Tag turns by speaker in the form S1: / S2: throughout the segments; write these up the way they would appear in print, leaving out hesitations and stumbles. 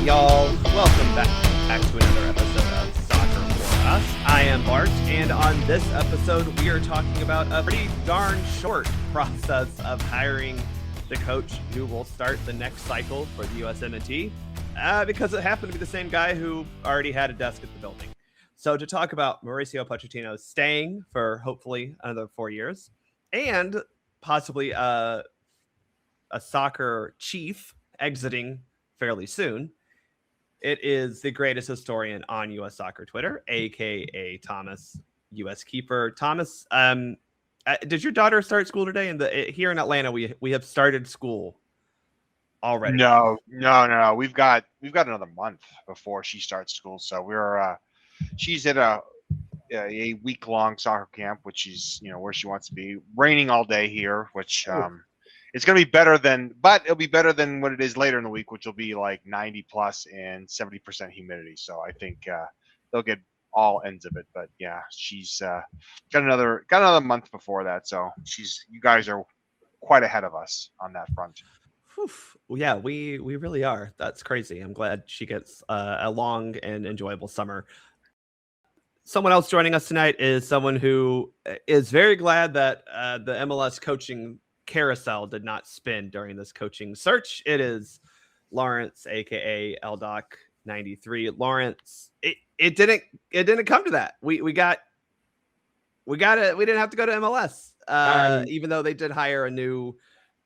S1: y'all. Welcome back to another episode of Soccer for Us. I am Bart, and on this episode, we are talking about a pretty darn short process of hiring the coach who will start the next cycle for the USMNT, because it happened to be the same guy who already had a desk at the building. So to talk about Mauricio Pochettino staying for hopefully another 4 years, and possibly a soccer chief exiting fairly soon, it is the greatest historian on U.S. soccer Twitter, aka Thomas, U.S. Keeper. Thomas, did your daughter start school today? And here in Atlanta, we have started school already.
S2: No. We've got another month before she starts school. So she's at a week-long soccer camp, which is where she wants to be. Raining all day here, which it's going to be but it'll be better than what it is later in the week, which will be like 90 plus and 70% humidity. So I think they'll get all ends of it. But yeah, she's got another month before that. So you guys are quite ahead of us on that front.
S1: Whew. Yeah, we really are. That's crazy. I'm glad she gets a long and enjoyable summer. Someone else joining us tonight is someone who is very glad that the MLS coaching carousel did not spin during this coaching search. It is Lawrence, aka LDoc 93. Lawrence, it didn't come to that. We didn't have to go to MLS, even though they did hire a new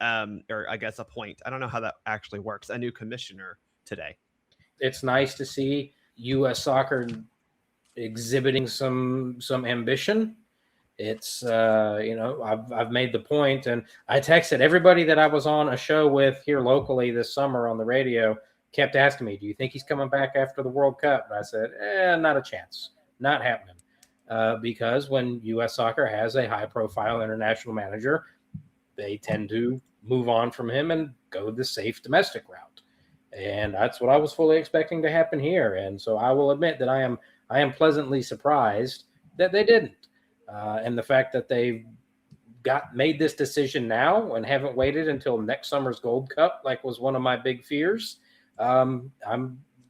S1: or I guess appoint. I don't know how that actually works. A new commissioner today.
S3: It's nice to see U.S. soccer exhibiting some ambition. It's I've made the point, and I texted everybody that I was on a show with here locally this summer on the radio. Kept asking me, "Do you think he's coming back after the World Cup?" And I said, "Not a chance, not happening." Because when U.S. soccer has a high-profile international manager, they tend to move on from him and go the safe domestic route, and that's what I was fully expecting to happen here. And so I will admit that I am pleasantly surprised that they didn't. And the fact that they've made this decision now and haven't waited until next summer's Gold Cup, like was one of my big fears, I'm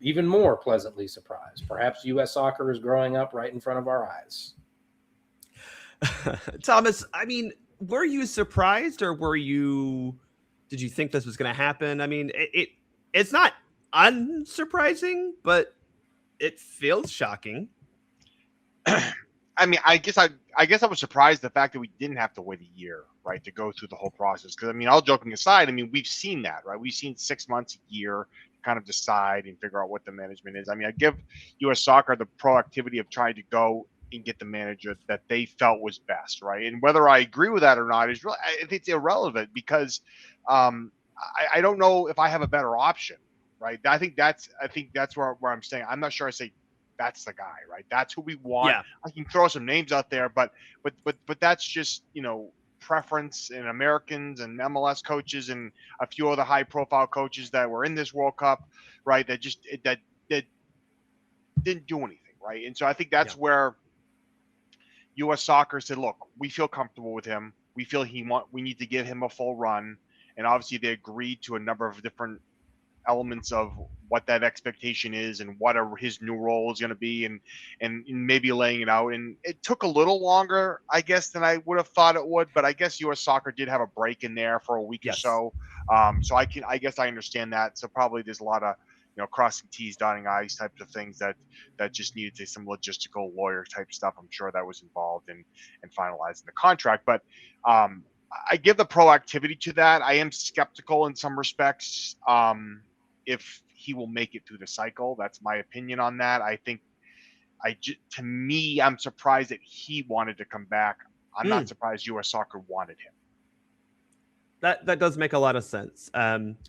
S3: even more pleasantly surprised. Perhaps U.S. soccer is growing up right in front of our eyes.
S1: Thomas, I mean, were you surprised, or did you think this was going to happen? I mean, it's not unsurprising, but it feels shocking.
S2: I mean, I guess I was surprised the fact that we didn't have to wait a year, right, to go through the whole process. Because I mean, all joking aside, I mean, we've seen that, right? We've seen 6 months, a year, to kind of decide and figure out what the management is. I mean, I give U.S. soccer the proactivity of trying to go and get the manager that they felt was best, right? And whether I agree with that or not is really, I think it's irrelevant, because I don't know if I have a better option, right? I think that's where I'm saying. I'm not sure I say that's the guy, right? That's who we want. Yeah. I can throw some names out there, but that's just, preference, and Americans and MLS coaches and a few other high profile coaches that were in this World Cup, right? That didn't do anything, right? And so I think that's where U.S. soccer said, look, we feel comfortable with him. We feel we need to give him a full run. And obviously they agreed to a number of different elements of what that expectation is and what his new role is going to be, and maybe laying it out. And it took a little longer, I guess, than I would have thought it would, but I guess U.S. soccer did have a break in there for a week or so. So I guess I understand that. So probably there's a lot of, crossing T's, dotting I's types of things that just needed some logistical lawyer type stuff. I'm sure that was involved in finalizing the contract, but I give the proactivity to that. I am skeptical in some respects if he will make it through the cycle. That's my opinion on that. I think to me, I'm surprised that he wanted to come back. I'm not surprised U.S. soccer wanted him.
S1: That does make a lot of sense.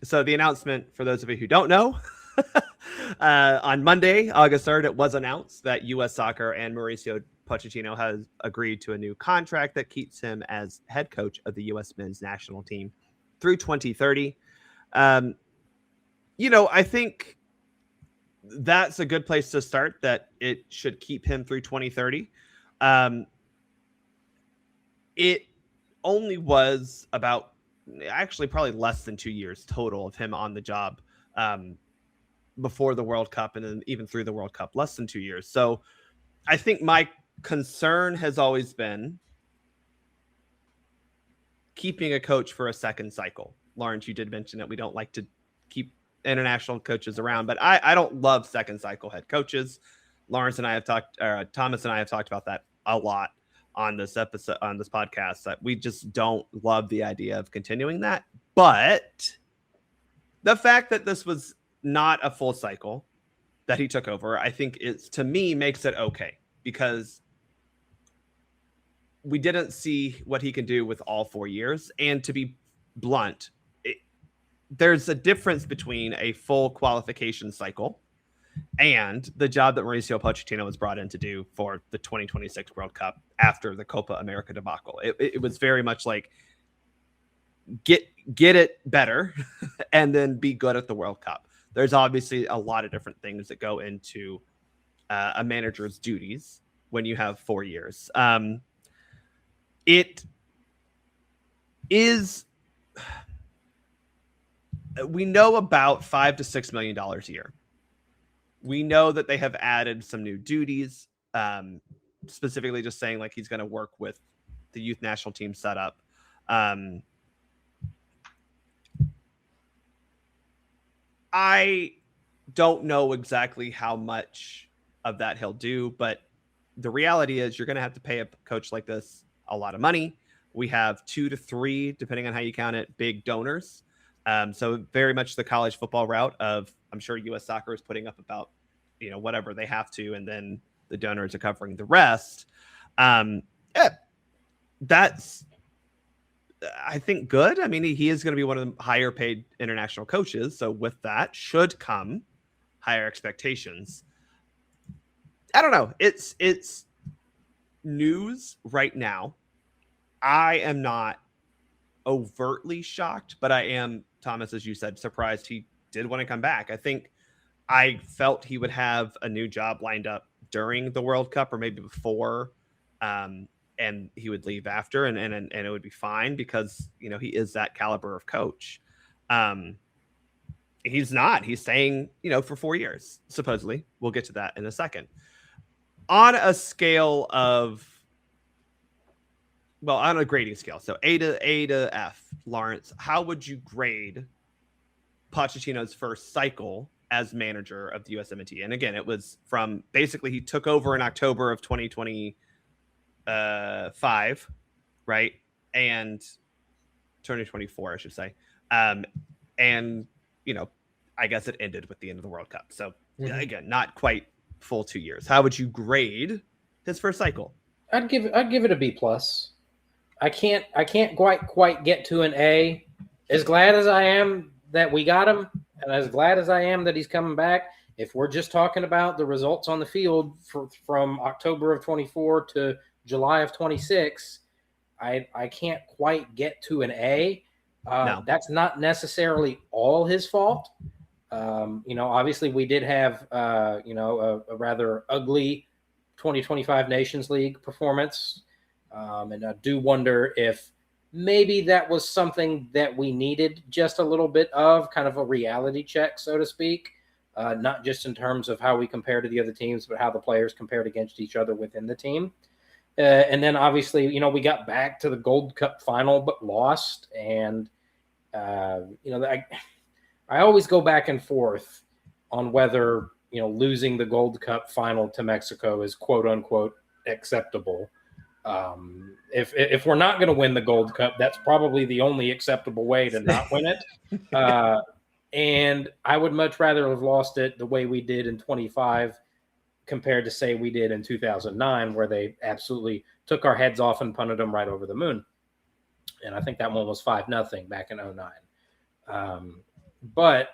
S1: So the announcement, for those of you who don't know, on Monday, August 3rd, it was announced that U.S. soccer and Mauricio Pochettino has agreed to a new contract that keeps him as head coach of the U.S. men's national team through 2030. I think that's a good place to start, that it should keep him through 2030. It only was about, actually probably less than 2 years total of him on the job before the World Cup and then even through the World Cup, less than 2 years. So I think my concern has always been keeping a coach for a second cycle. Lawrence, you did mention that we don't like to keep international coaches around, but I don't love second cycle head coaches. Thomas and I have talked about that a lot on this episode, on this podcast, that we just don't love the idea of continuing that. But the fact that this was not a full cycle that he took over, I think to me makes it okay, because we didn't see what he can do with all 4 years. And to be blunt, there's a difference between a full qualification cycle and the job that Mauricio Pochettino was brought in to do for the 2026 World Cup after the Copa America debacle. It was very much like get it better and then be good at the World Cup. There's obviously a lot of different things that go into a manager's duties when you have 4 years. It is, we know about $5 to $6 million a year. We know that they have added some new duties, specifically just saying like he's going to work with the youth national team setup. I don't know exactly how much of that he'll do, but the reality is you're going to have to pay a coach like this a lot of money. We have 2 to 3, depending on how you count it, big donors. So very much the college football route of, I'm sure U.S. Soccer is putting up about, whatever they have to, and then the donors are covering the rest. That's, I think, good. I mean, he is going to be one of the higher paid international coaches. So with that should come higher expectations. I don't know. It's news right now. I am not overtly shocked, but I am, Thomas, as you said, surprised he did want to come back. I think I felt he would have a new job lined up during the World Cup or maybe before, and he would leave after, and it would be fine because, he is that caliber of coach. He's not. He's staying, for 4 years, supposedly. We'll get to that in a second. On a scale of, on a grading scale, so A to F, Lawrence, how would you grade Pochettino's first cycle as manager of the USMNT? And again, it was from basically he took over in October of 2025, right? And 2024, I should say. And, I guess it ended with the end of the World Cup. So again, not quite full 2 years. How would you grade his first cycle?
S3: I'd give it a B plus. I can't quite get to an A. As glad as I am that we got him, and as glad as I am that he's coming back, if we're just talking about the results on the field from October of 24 to July of 26, I can't quite get to an A.
S1: No.
S3: That's not necessarily all his fault. Obviously we did have, a rather ugly 2025 Nations League performance. And I do wonder if maybe that was something that we needed just a little bit of, kind of a reality check, so to speak, not just in terms of how we compare to the other teams, but how the players compared against each other within the team. And then obviously, we got back to the Gold Cup final, but lost. And, I always go back and forth on whether, losing the Gold Cup final to Mexico is quote unquote acceptable. If we're not going to win the Gold Cup, that's probably the only acceptable way to not win it. And I would much rather have lost it the way we did in 25 compared to, say, we did in 2009, where they absolutely took our heads off and punted them right over the moon. And I think that one was 5-0 back in 09. But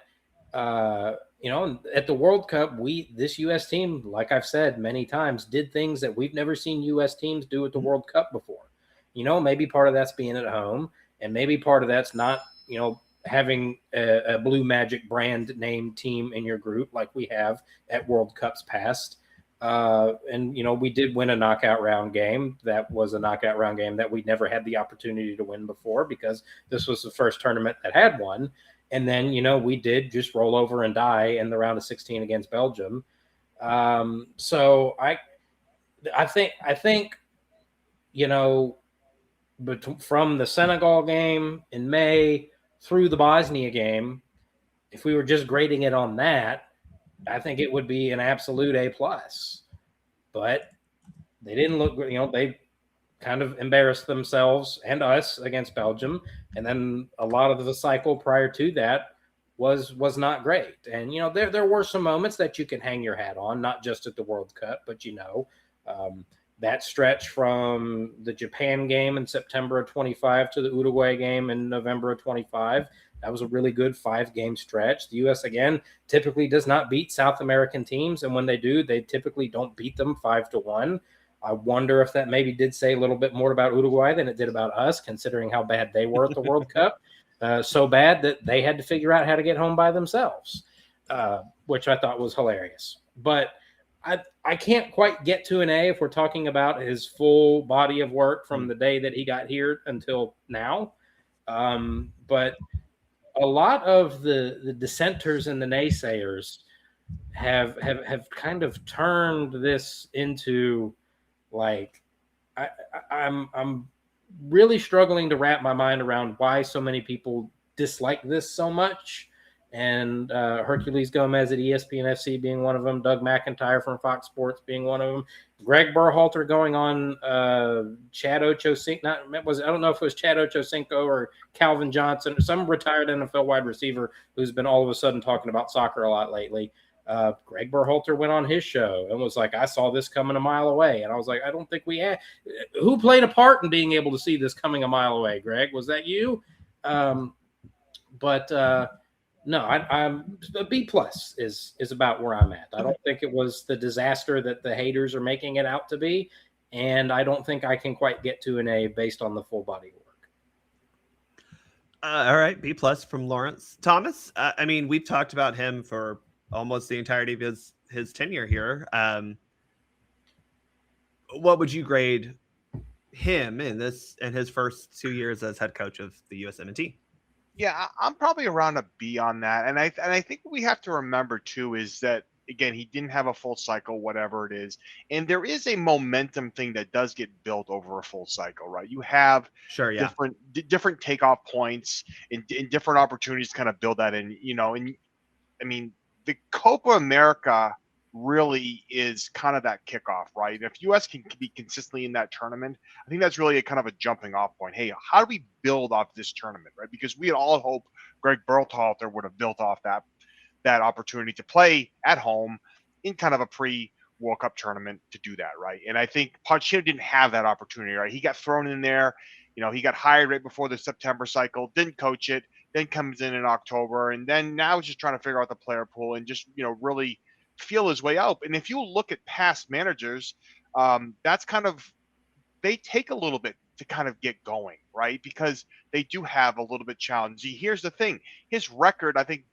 S3: at the World Cup, this U.S. team, like I've said many times, did things that we've never seen U.S. teams do at the World Cup before. Maybe part of that's being at home, and maybe part of that's not, having a Blue Magic brand name team in your group like we have at World Cups past. And we did win a knockout round game. That was a knockout round game that we never had the opportunity to win before, because this was the first tournament that had one. And then, we did just roll over and die in the round of 16 against Belgium. So I think, from the Senegal game in May through the Bosnia game, if we were just grading it on that, I think it would be an absolute A+. But they didn't look, they kind of embarrassed themselves and us against Belgium. And then a lot of the cycle prior to that was not great. And, there were some moments that you can hang your hat on, not just at the World Cup, but, that stretch from the Japan game in September of 25 to the Uruguay game in November of 25. That was a really good 5-game stretch. The U.S., again, typically does not beat South American teams. And when they do, they typically don't beat them 5-1. I wonder if that maybe did say a little bit more about Uruguay than it did about us, considering how bad they were at the World Cup. So bad that they had to figure out how to get home by themselves, which I thought was hilarious. But I can't quite get to an A if we're talking about his full body of work from the day that he got here until now. But a lot of the dissenters and the naysayers have kind of turned this into, like, I'm really struggling to wrap my mind around why so many people dislike this so much. And Hercules Gomez at ESPN FC being one of them, Doug McIntyre from Fox Sports being one of them, Greg Berhalter going on Chad Ochocinco. I don't know if it was Chad Ochocinco or Calvin Johnson, some retired NFL wide receiver who's been all of a sudden talking about soccer a lot lately. Greg Berhalter went on his show and was like, I saw this coming a mile away. And I was like, I don't think we had. Who played a part in being able to see this coming a mile away, Greg? Was that you? No, I'm a B+ is about where I'm at. I don't think it was the disaster that the haters are making it out to be, and I don't think I can quite get to an A based on the full body work.
S1: All right, B+ from Lawrence Thomas. I mean, we've talked about him for almost the entirety of his tenure here. What would you grade him in his first 2 years as head coach of the USMNT?
S2: Yeah, I'm probably around a B on that. And I think what we have to remember too is that, again, he didn't have a full cycle, whatever it is. And there is a momentum thing that does get built over a full cycle, right? You have different takeoff points and different opportunities to kind of build that in, and I mean, the Copa America really is kind of that kickoff, right? And if US can be consistently in that tournament, I think that's really a kind of a jumping off point. Hey, how do we build off this tournament, right? Because we had all hoped Greg Berhalter would have built off that opportunity to play at home in kind of a pre-World Cup tournament to do that, right? And I think Pochettino didn't have that opportunity, right? He got thrown in there. He got hired right before the September cycle, didn't coach it, then comes in October, and then now he's just trying to figure out the player pool and just, really feel his way out. And if you look at past managers, that's kind of, they take a little bit to kind of get going, right? Because they do have a little bit challenging. Here's the thing, his record, I think,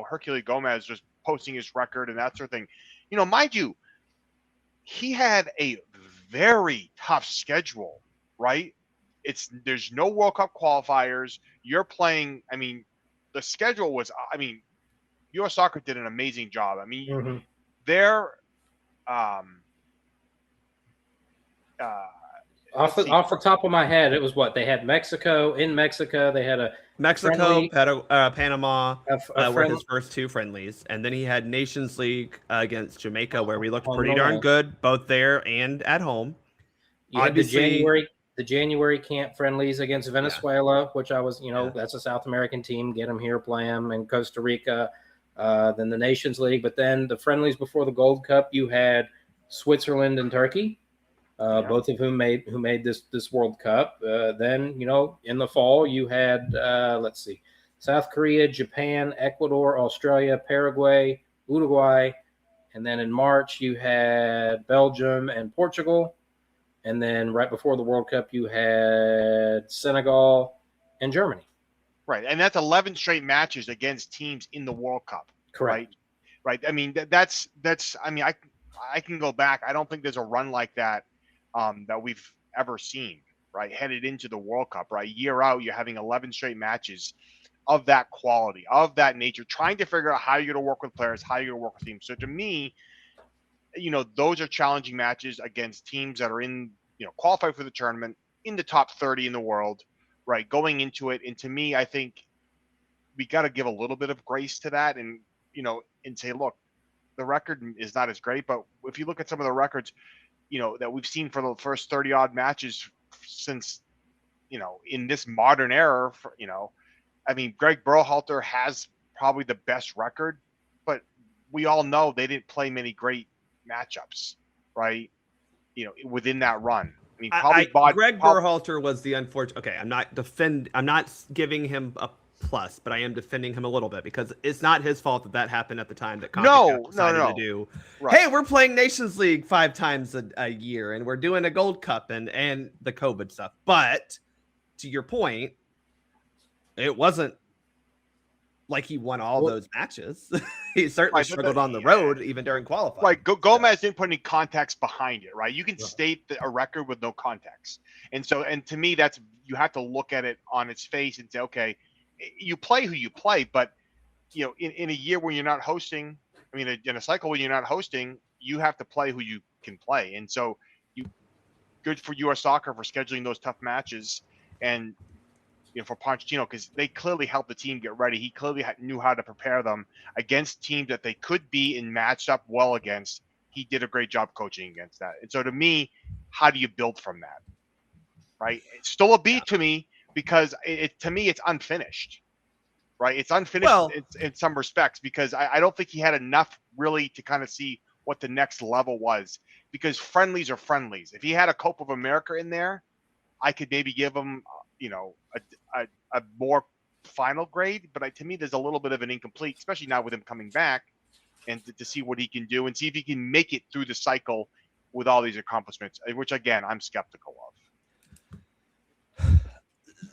S2: Hercules Gomez just posting his record and that sort of thing. Mind you, he had a very tough schedule, right? There's no World Cup qualifiers. You're playing, the schedule was, U.S. Soccer did an amazing job. They're
S3: off the top of my head, it was what they had Mexico. In Mexico, they had a
S1: Mexico, Panama were his first 2 friendlies, and then he had Nations League against Jamaica, where we looked pretty darn good both there and at home.
S3: You had the January camp friendlies against Venezuela, which I was, that's a South American team. Get them here, play them, and Costa Rica. Then the Nations League, but then the friendlies before the Gold Cup, you had Switzerland and Turkey, both of whom made this World Cup. Then in the fall you had South Korea, Japan, Ecuador, Australia, Paraguay, Uruguay, and then in March you had Belgium and Portugal, and then right before the World Cup you had Senegal and Germany.
S2: Right, and that's 11 straight matches against teams in the World Cup.
S3: Correct.
S2: Right. That's. I can go back. I don't think there's a run like that that we've ever seen. Right, headed into the World Cup. Right, year out, you're having 11 straight matches of that quality, of that nature, trying to figure out how you're going to work with players, how you're going to work with teams. So to me, those are challenging matches against teams that are in, qualified for the tournament, in the top 30 in the world, right? Going into it. And to me, I think we got to give a little bit of grace to that and say, look, the record is not as great, but if you look at some of the records, that we've seen for the first 30 odd matches since, in this modern era, Greg Berhalter has probably the best record, but we all know they didn't play many great matchups, right? Within that run.
S1: Greg Berhalter was the unfortunate. Okay, I'm not giving him a plus, but I am defending him a little bit because it's not his fault that happened at the time that Concacaf decided to do. Right. Hey, we're playing Nations League 5 times a year, and we're doing a Gold Cup and the COVID stuff. But to your point, it wasn't like he won all those matches. He certainly struggled on the road, even during qualifying.
S2: Right, Gomez didn't put any context behind it, right? You can state a record with no context, and to me, you have to look at it on its face and say, okay, you play who you play, but in a year when you're not hosting, in a cycle when you're not hosting, you have to play who you can play, and so good for U.S. Soccer for scheduling those tough matches, and for Pochettino, because they clearly helped the team get ready. He clearly knew how to prepare them against teams that they could be and matched up well against. He did a great job coaching against that. And so to me, how do you build from that? Right? It's still a B to me because to me, it's unfinished. Right? It's unfinished in some respects because I don't think he had enough really to kind of see what the next level was, because friendlies are friendlies. If he had a Copa of America in there, I could maybe give him a more final grade, but to me, there's a little bit of an incomplete, especially now with him coming back, and to see what he can do and see if he can make it through the cycle with all these accomplishments, which again, I'm skeptical of.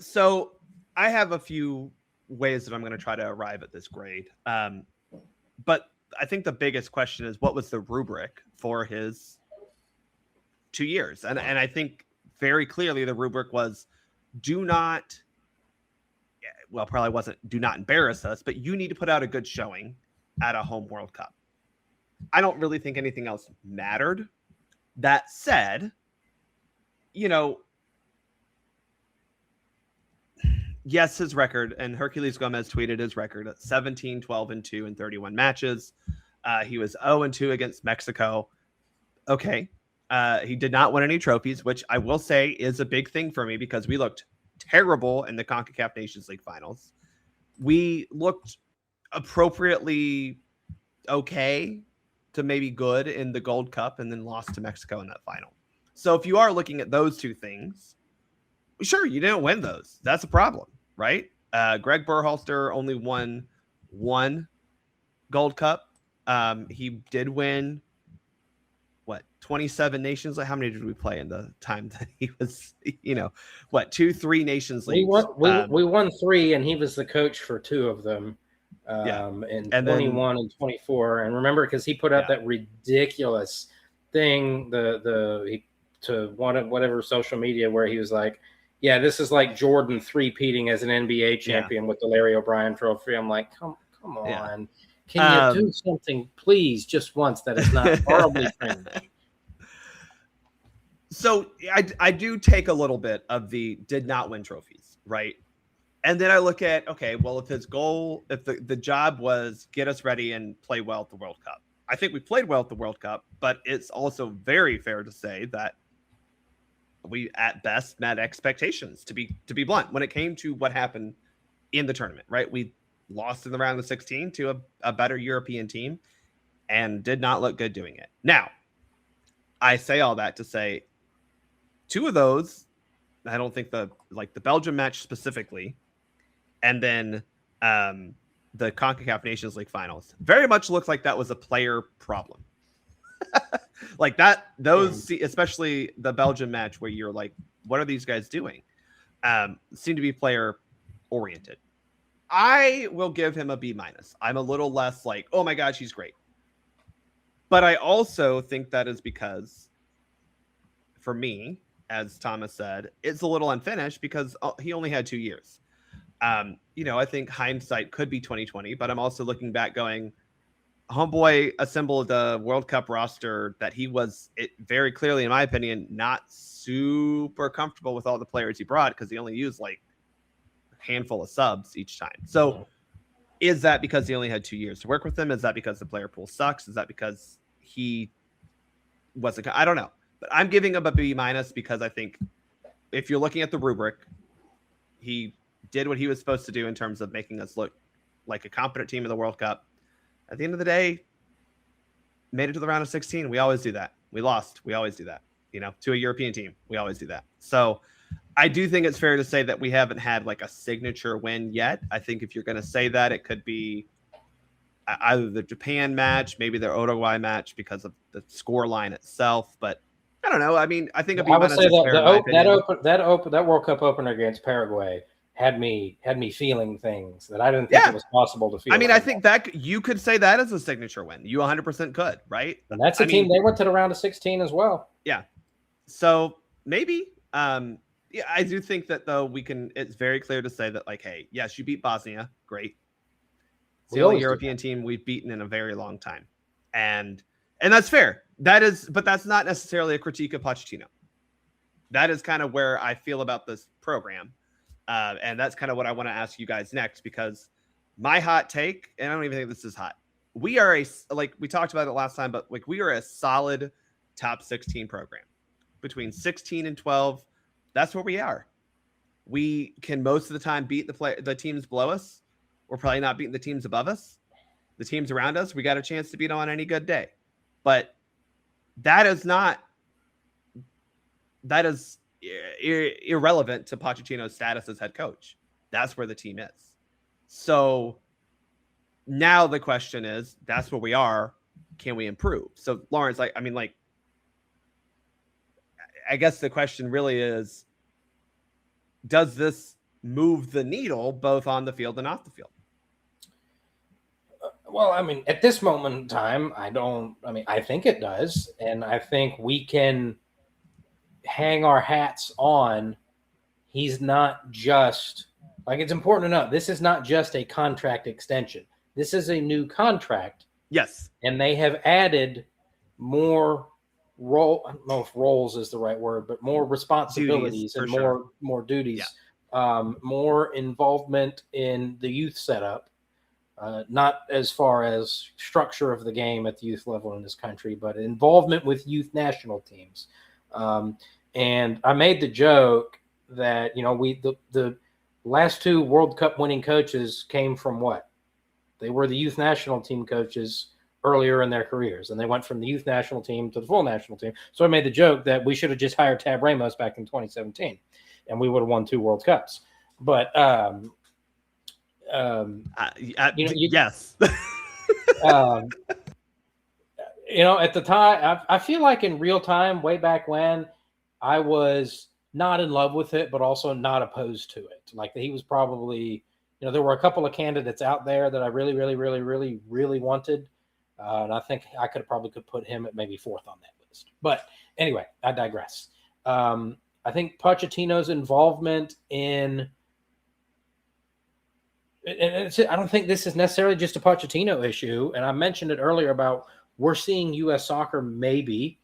S1: So I have a few ways that I'm going to try to arrive at this grade. But I think the biggest question is, what was the rubric for his 2 years? And I think very clearly the rubric was, do not embarrass us, but you need to put out a good showing at a home World Cup. I don't really think anything else mattered. That said, yes, his record, and Herculez Gomez tweeted his record at 17, 12-2 in 31 matches. He was 0-2 against Mexico. Okay. He did not win any trophies, which I will say is a big thing for me because we looked terrible in the Concacaf Nations League finals. We looked appropriately okay to maybe good in the Gold Cup and then lost to Mexico in that final. So if you are looking at those two things, sure, you didn't win those. That's a problem, right? Greg Berhalter only won one Gold Cup. He did win 27 Nations League? How many did we play in the time that he was, 2-3 Nations League?
S3: We won 3, and he was the coach for 2 of them. In 21 and 24. And remember, because he put out that ridiculous thing, to whatever social media where he was like, yeah, this is like Jordan 3-peating as an NBA champion with the Larry O'Brien trophy. I'm like, come on. Yeah. Can you do something, please, just once that is not horribly cringe?
S1: So I do take a little bit of the did not win trophies, right? And then I look at, okay, well, if the job was get us ready and play well at the World Cup. I think we played well at the World Cup, but it's also very fair to say that we at best met expectations, to be blunt, when it came to what happened in the tournament, right? We lost in the round of 16 to a better European team and did not look good doing it. Now, I say all that to say 2 of those, I don't think the Belgium match specifically, and then the CONCACAF Nations League finals very much looked like that was a player problem. Like that, those, especially the Belgium match where you're like, what are these guys doing? Seem to be player oriented. I will give him a B-. I'm a little less like, oh my gosh, he's great. But I also think that is because, for me, as Thomas said, it's a little unfinished because he only had 2 years. I think hindsight could be 2020, but I'm also looking back going, homeboy assembled a World Cup roster that he was very clearly, in my opinion, not super comfortable with all the players he brought because he only used like a handful of subs each time. So is that because he only had 2 years to work with them? Is that because the player pool sucks? Is that because he wasn't? I don't know, but I'm giving him a B- because I think if you're looking at the rubric, he did what he was supposed to do in terms of making us look like a competent team in the World Cup. At the end of the day, made it to the round of 16. We always do that. We lost. We always do that. To a European team. We always do that. So I do think it's fair to say that we haven't had like a signature win yet. I think if you're going to say that, it could be either the Japan match, maybe the Uruguay match because of the score line itself. But I don't know. I mean, I think
S3: I would say that World Cup opener against Paraguay had me feeling things that I didn't think it was possible to feel.
S1: I mean, I think that you could say that as a signature win. You 100% could, right?
S3: And that's a team they went to the round of 16 as well.
S1: Yeah. So maybe, I do think that though it's very clear to say that like, hey, yes, you beat Bosnia, great. It's the only European team we've beaten in a very long time, and that's fair. But that's not necessarily a critique of Pochettino. That is kind of where I feel about this program. And that's kind of what I want to ask you guys next, because my hot take, and I don't even think this is hot. We are we talked about it last time, but like we are a solid top 16 program between 16 and 12. That's where we are. We can most of the time beat the teams below us. We're probably not beating the teams above us. The teams around us, we got a chance to beat on any good day. But that is irrelevant to Pochettino's status as head coach. That's where the team is. So now the question is, that's where we are. Can we improve? So Lawrence, I guess the question really is, does this move the needle both on the field and off the field?
S3: Well, I mean, at this moment in time, I think it does. And I think we can hang our hats on. He's not just it's important to know this is not just a contract extension. This is a new contract.
S1: Yes. And
S3: they have added more I don't know if roles is the right word, but more responsibilities and more duties, more involvement in the youth setup. Not as far as structure of the game at the youth level in this country, but involvement with youth national teams. And I made the joke that, the last 2 World Cup winning coaches came from what? They were the youth national team coaches earlier in their careers, and they went from the youth national team to the full national team. So I made the joke that we should have just hired Tab Ramos back in 2017, and we would have won 2 World Cups. But
S1: yes.
S3: At the time, I feel like in real time, way back when, I was not in love with it, but also not opposed to it. Like he was probably, there were a couple of candidates out there that I really, really, really, really, really wanted. And I think I could put him at maybe 4th on that list. But anyway, I digress. I think Pochettino's involvement in and I don't think this is necessarily just a Pochettino issue. And I mentioned it earlier about we're seeing U.S. soccer maybe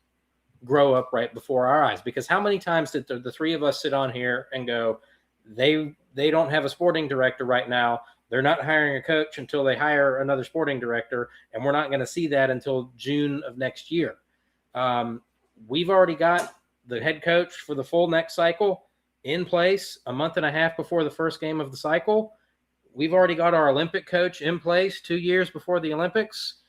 S3: grow up right before our eyes. Because how many times did the 3 of us sit on here and go, they don't have a sporting director right now. They're not hiring a coach until they hire another sporting director. And we're not going to see that until June of next year. We've already got the head coach for the full next cycle in place a month and a half before the first game of the cycle. We've already got our Olympic coach in place 2 years before the Olympics.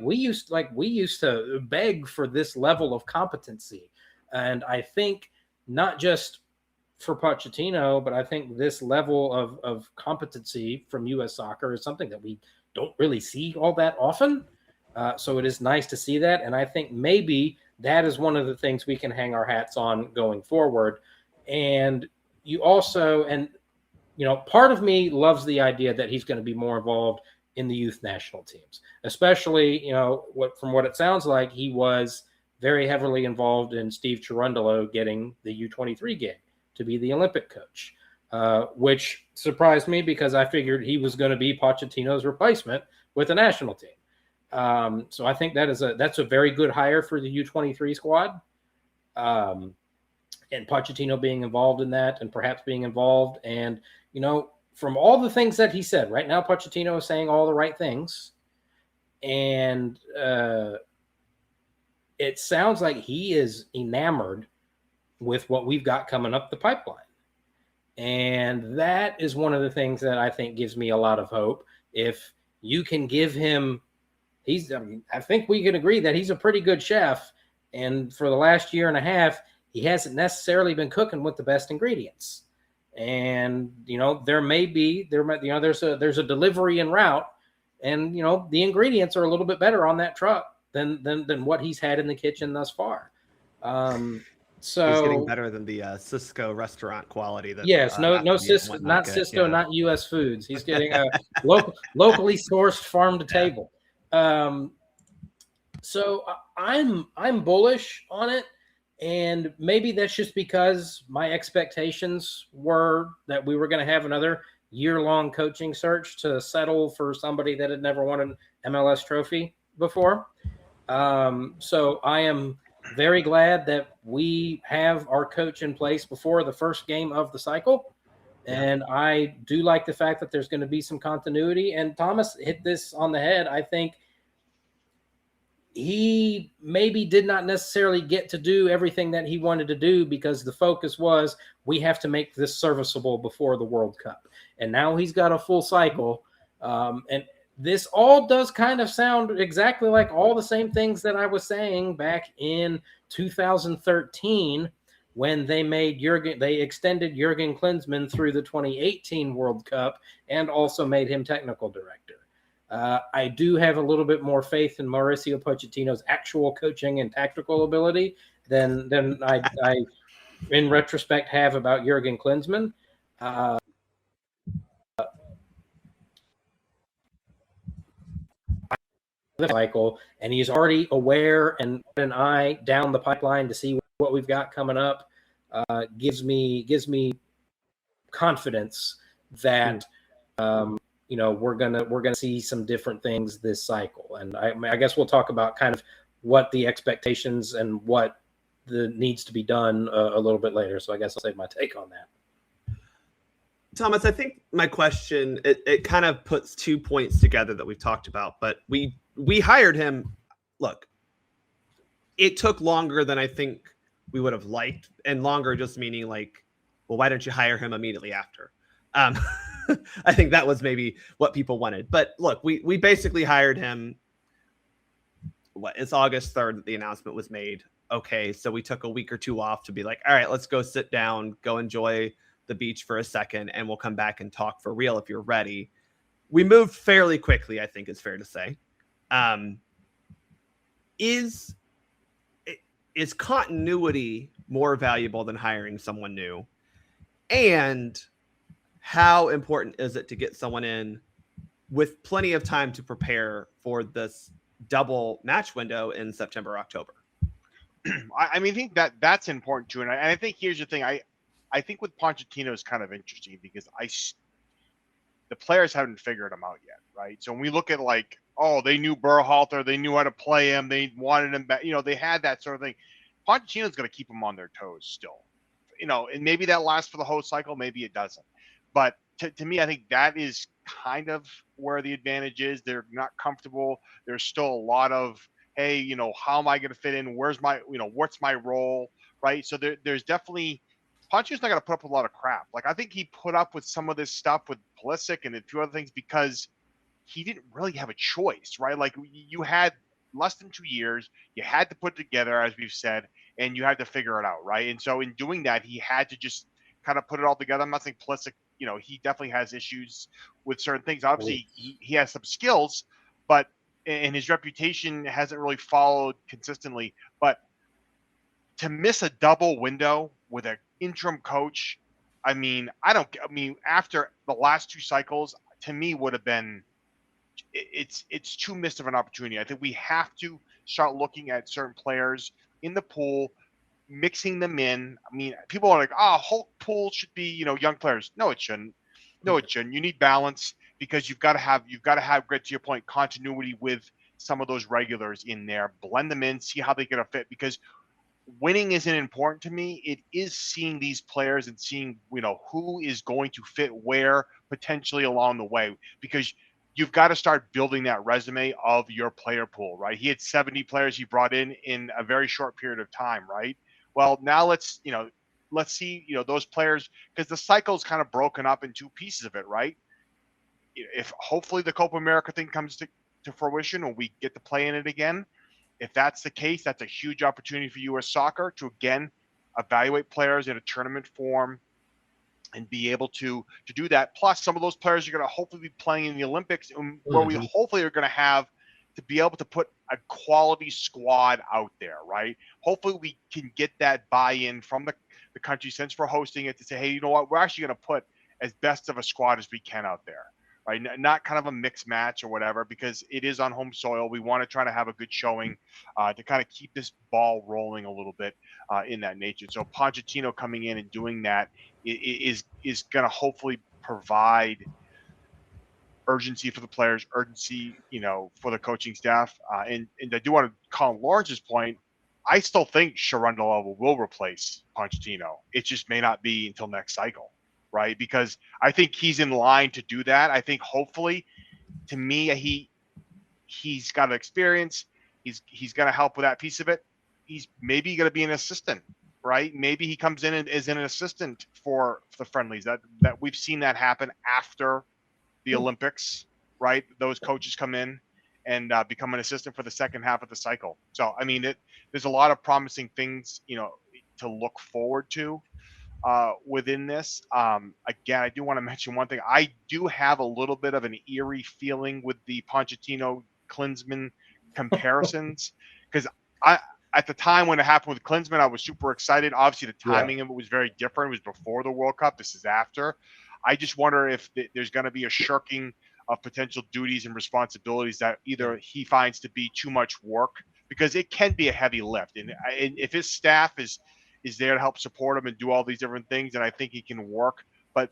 S3: We used to beg for this level of competency. And I think not just for Pochettino, but I think this level of competency from U.S. soccer is something that we don't really see all that often. So it is nice to see that. And I think maybe that is one of the things we can hang our hats on going forward. And you also, part of me loves the idea that he's going to be more involved in the youth national teams, especially, from what it sounds like, he was very heavily involved in Steve Cherundolo getting the U23 gig to be the Olympic coach. which surprised me because I figured he was going to be Pochettino's replacement with the national team. So I think that's a very good hire for the U23 squad. And Pochettino being involved in that and perhaps being involved. And, from all the things that he said, right now Pochettino is saying all the right things. And it sounds like he is enamored with what we've got coming up the pipeline. And that is one of the things that I think gives me a lot of hope. If you can give him, I think we can agree that he's a pretty good chef. And for the last year and a half, he hasn't necessarily been cooking with the best ingredients. And, there's a delivery en route, and, the ingredients are a little bit better on that truck than what he's had in the kitchen thus far. So
S1: he's getting better than the Cisco restaurant quality.
S3: Yes, no Cisco, not Cisco, yeah. Not U.S. Foods. He's getting a locally sourced farm to table. So I'm bullish on it, and maybe that's just because my expectations were that we were going to have another year-long coaching search to settle for somebody that had never won an MLS trophy before. So I am very glad that we have our coach in place before the first game of the cycle. And I do like the fact that there's going to be some continuity. And Thomas hit this on the head. I think he maybe did not necessarily get to do everything that he wanted to do because the focus was we have to make this serviceable before the World Cup. And now he's got a full cycle. And this all does kind of sound exactly like all the same things that I was saying back in 2013 when they extended Jurgen Klinsmann through the 2018 World Cup and also made him technical director. I do have a little bit more faith in Mauricio Pochettino's actual coaching and tactical ability than I in retrospect have about Jurgen Klinsmann. The cycle, and he's already aware and an eye down the pipeline to see what we've got coming up. Gives me confidence that we're gonna see some different things this cycle. And I guess we'll talk about kind of what the expectations and what needs to be done a little bit later. So I guess I'll save my take on that.
S1: Thomas, I think my question, it kind of puts 2 points together that we've talked about, but we hired him. Look, it took longer than I think we would have liked, and longer just meaning like, well, why don't you hire him immediately after? I think that was maybe what people wanted. But look, we basically hired him. It's August 3rd that the announcement was made. Okay, so we took a week or two off to be like, all right, let's go sit down, go enjoy the beach for a second, and we'll come back and talk for real if you're ready. We moved fairly quickly, I think it's fair to say. Is continuity more valuable than hiring someone new? And how important is it to get someone in with plenty of time to prepare for this double match window in September, October?
S2: I think that's important too. And I think here's the thing. I think with Pochettino is kind of interesting because the players haven't figured him out yet, right? So when we look at like, oh, they knew Berhalter, they knew how to play him, they wanted him back, they had that sort of thing. Pochettino's going to keep them on their toes still, and maybe that lasts for the whole cycle, maybe it doesn't. But to me, I think that is kind of where the advantage is. They're not comfortable. There's still a lot of, hey, how am I going to fit in? Where's my, what's my role, right? So there's definitely, Pochettino's not going to put up with a lot of crap. Like I think he put up with some of this stuff with Pulisic and a few other things because he didn't really have a choice, right? Like you had less than 2 years, you had to put it together, as we've said, and you had to figure it out, right? And so in doing that, he had to just kind of put it all together. I'm not saying Pulisic, he definitely has issues with certain things. Obviously, he has some skills, but and his reputation hasn't really followed consistently. But to miss a double window with an interim coach, after the last 2 cycles, to me would have been, it's too missed of an opportunity. I think we have to start looking at certain players in the pool mixing them in. I mean, people are like, whole pool should be, young players. No, it shouldn't. No, it shouldn't. You need balance because you've got to have great, to your point, continuity with some of those regulars in there. Blend them in, see how they get a fit, because winning isn't important to me. It is seeing these players and seeing, who is going to fit where potentially along the way, because you've got to start building that resume of your player pool, right? He had 70 players he brought in a very short period of time, right? Well, now let's see, those players, because the cycle is kind of broken up in two pieces of it, right? If hopefully the Copa America thing comes to fruition and we get to play in it again, if that's the case, that's a huge opportunity for U.S. Soccer to, again, evaluate players in a tournament form and be able to do that. Plus, some of those players are going to hopefully be playing in the Olympics, where we hopefully are going to have to be able to put a quality squad out there, right? Hopefully we can get that buy-in from the country, since we're hosting it, to say, hey, you know what, we're actually going to put as best of a squad as we can out there, right? Not kind of a mixed match or whatever, because it is on home soil. We want to try to have a good showing to kind of keep this ball rolling a little bit in that nature. So Pochettino coming in and doing that is going to hopefully provide urgency for the players, urgency, for the coaching staff. And I do want to call on Lawrence's point. I still think Sherundalo will replace Pochettino. It just may not be until next cycle, right? Because I think he's in line to do that. I think hopefully, to me, he's got experience. He's going to help with that piece of it. He's maybe going to be an assistant, right? Maybe he comes in and is an assistant for the friendlies. That we've seen that happen after the Olympics, right? Those coaches come in and become an assistant for the second half of the cycle. So, I mean, there's a lot of promising things, to look forward to within this. Again, I do want to mention one thing. I do have a little bit of an eerie feeling with the Pochettino-Klinsmann comparisons, because at the time when it happened with Klinsmann, I was super excited. Obviously, the timing of it was very different. It was before the World Cup. This is after. I just wonder if there's going to be a shirking of potential duties and responsibilities that either he finds to be too much work, because it can be a heavy lift. And if his staff is there to help support him and do all these different things, and I think he can work. But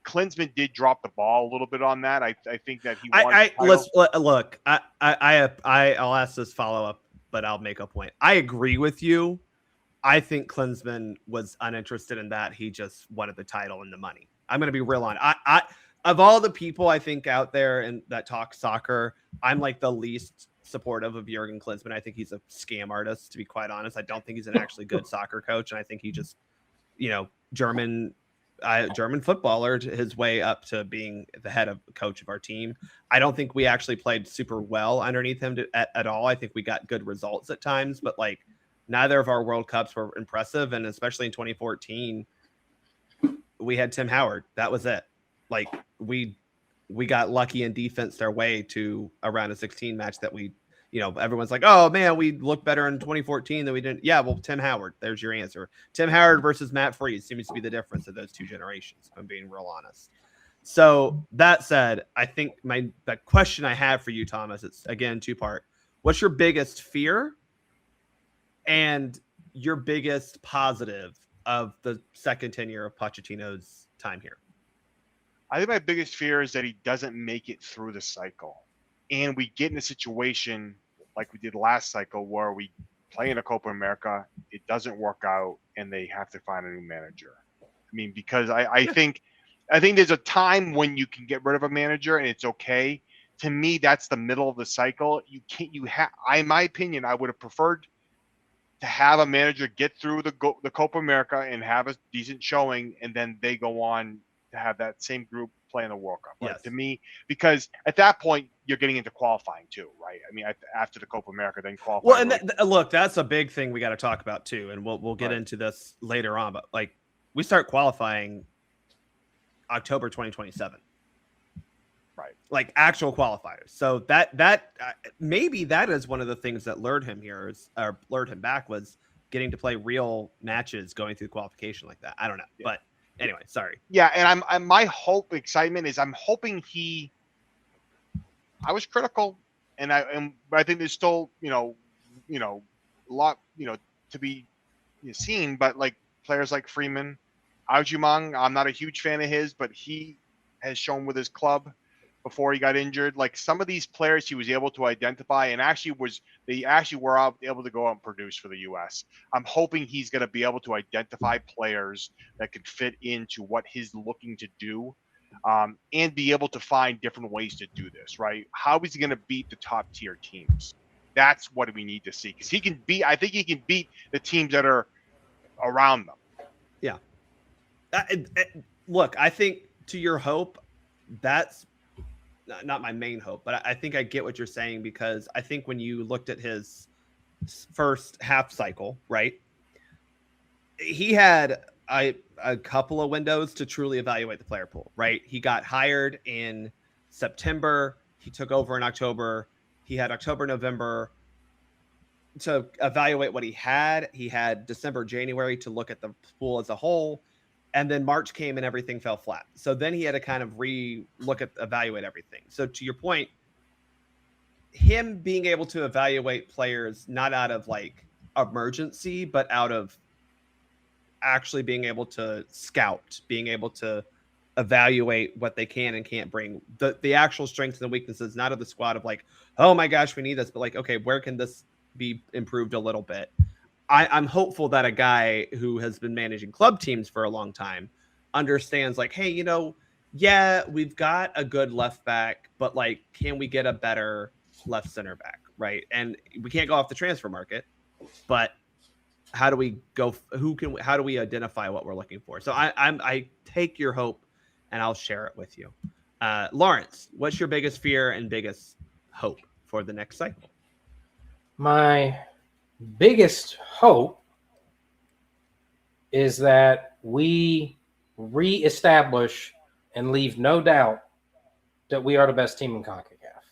S2: Klinsmann did drop the ball a little bit on that. I think that he wants
S1: look. I'll ask this follow up, but I'll make a point. I agree with you. I think Klinsmann was uninterested in that. He just wanted the title and the money. I'm going to be real on. I of all the people I think out there and that talk soccer, I'm like the least supportive of Jurgen Klinsmann. I think he's a scam artist, to be quite honest. I don't think he's an actually good soccer coach, and I think he just, German footballer his way up to being the head of coach of our team. I don't think we actually played super well underneath him at all. I think we got good results at times, but like neither of our World Cups were impressive, and especially in 2014. We had Tim Howard. That was it. Like we got lucky and defensed our way to a round of 16 match that we, everyone's like, oh man, we looked better in 2014 than we didn't. Yeah, well, Tim Howard, there's your answer. Tim Howard versus Matt Freese seems to be the difference of those two generations, if I'm being real honest. So that said, I think the question I have for you, Thomas, it's again two-part. What's your biggest fear and your biggest positive of the second tenure of Pochettino's time here?
S2: I think my biggest fear is that he doesn't make it through the cycle, and we get in a situation like we did last cycle where we play in a Copa America, it doesn't work out, and they have to find a new manager. I mean, because I think there's a time when you can get rid of a manager and it's okay. To me, that's the middle of the cycle. In my opinion, I would have preferred to have a manager get through the Copa America and have a decent showing, and then they go on to have that same group play in the World Cup. Right?
S1: Yes.
S2: To me, because at that point you're getting into qualifying too, right? I mean, after the Copa America, then qualifying.
S1: Well, and look, that's a big thing we got to talk about too, and we'll get into this later on. But like, we start qualifying October 2027.
S2: Right.
S1: Like actual qualifiers. So that maybe that is one of the things that lured him back was getting to play real matches going through qualification like that. I don't know. Yeah. But anyway, sorry.
S2: Yeah. And my excitement is I'm hoping I was critical, but I think there's still, a lot, to be, seen, but like players like Freeman, Aujumang, I'm not a huge fan of his, but he has shown with his club before he got injured. Like some of these players he was able to identify and they actually were able to go out and produce for the US. I'm hoping he's going to be able to identify players that could fit into what he's looking to do, and be able to find different ways to do this, right? How is he going to beat the top tier teams? That's what we need to see, because I think he can beat the teams that are around them.
S1: Yeah. Look, I think to your hope, that's not my main hope, but I think I get what you're saying, because I think when you looked at his first half cycle, right, he had a couple of windows to truly evaluate the player pool, right? He got hired in September. He took over in October. He had October, November to evaluate what he had. He had December, January to look at the pool as a whole. And then March came and everything fell flat. So then he had to kind of evaluate everything. So to your point, him being able to evaluate players, not out of like emergency, but out of actually being able to scout, being able to evaluate what they can and can't bring, the actual strengths and weaknesses, not of the squad of like, oh my gosh, we need this, but like, okay, where can this be improved a little bit? I'm hopeful that a guy who has been managing club teams for a long time understands like, hey, yeah, we've got a good left back, but like, can we get a better left center back? Right. And we can't go off the transfer market, but how do we go? How do we identify what we're looking for? So I take your hope and I'll share it with you. Lawrence, what's your biggest fear and biggest hope for the next cycle?
S3: My biggest hope is that we reestablish and leave no doubt that we are the best team in Concacaf.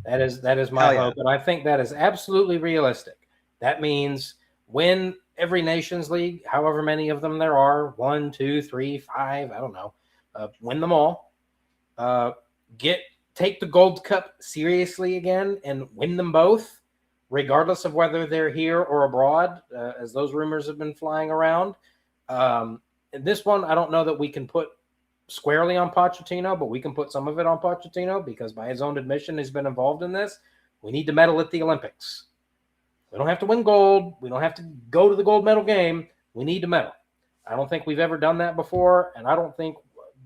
S3: That is my hope, and I think that is absolutely realistic. That means win every Nations League, however many of them there are, 1, 2, 3, 5, I don't know, win them all. Take the Gold Cup seriously again and win them both, regardless of whether they're here or abroad, as those rumors have been flying around. And this one, I don't know that we can put squarely on Pochettino, but we can put some of it on Pochettino because by his own admission, he's been involved in this. We need to medal at the Olympics. We don't have to win gold. We don't have to go to the gold medal game. We need to medal. I don't think we've ever done that before, and I don't think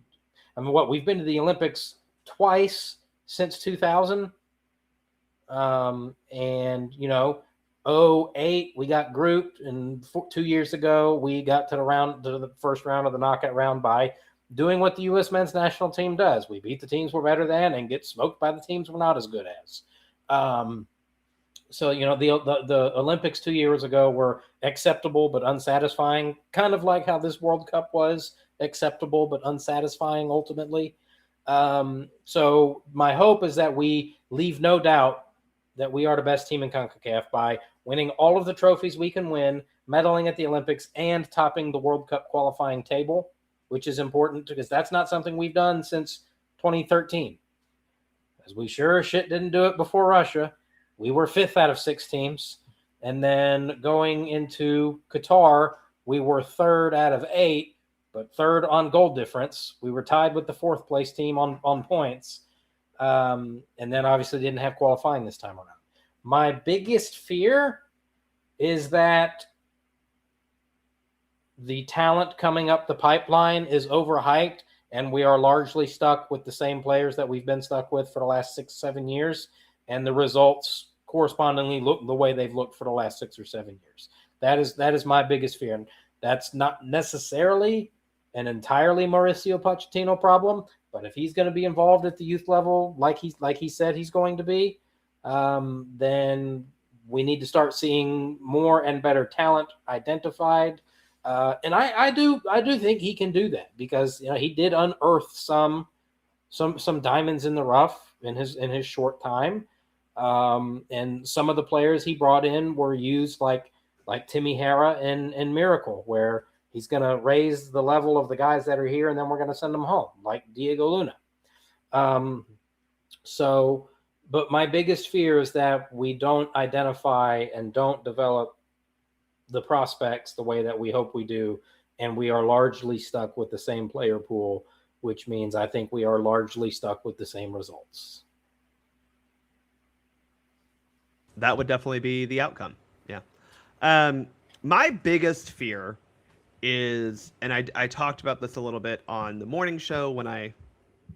S3: – I mean, we've been to the Olympics twice since 2000. And 2008 we got grouped, and 2 years ago we got to the first round of the knockout round by doing what the U.S. men's national team does. We beat the teams we're better than and get smoked by the teams we're not as good as. So the Olympics 2 years ago were acceptable but unsatisfying, kind of like how this World Cup was acceptable but unsatisfying ultimately. So my hope is that we leave no doubt that we are the best team in CONCACAF by winning all of the trophies we can win, medaling at the Olympics, and topping the World Cup qualifying table, which is important because that's not something we've done since 2013. As we sure as shit didn't do it before Russia. We were 5th out of 6 teams. And then going into Qatar, we were 3rd out of 8, but 3rd on goal difference. We were tied with the 4th place team on points. And then obviously didn't have qualifying this time around. My biggest fear is that the talent coming up the pipeline is overhyped, and we are largely stuck with the same players that we've been stuck with for the last 6-7 years, and the results correspondingly look the way they've looked for the last 6 or 7 years. That is my biggest fear, and that's not necessarily an entirely Mauricio Pochettino problem. But if he's going to be involved at the youth level, like he said he's going to be, then we need to start seeing more and better talent identified. And I do think he can do that because he did unearth some diamonds in the rough in his short time. And some of the players he brought in were used like Timmy Hara and Miracle, where he's going to raise the level of the guys that are here, and then we're going to send them home, like Diego Luna. But my biggest fear is that we don't identify and don't develop the prospects the way that we hope we do, and we are largely stuck with the same player pool, which means I think we are largely stuck with the same results.
S1: That would definitely be the outcome. Yeah. My biggest fear is, and I talked about this a little bit on the morning show when I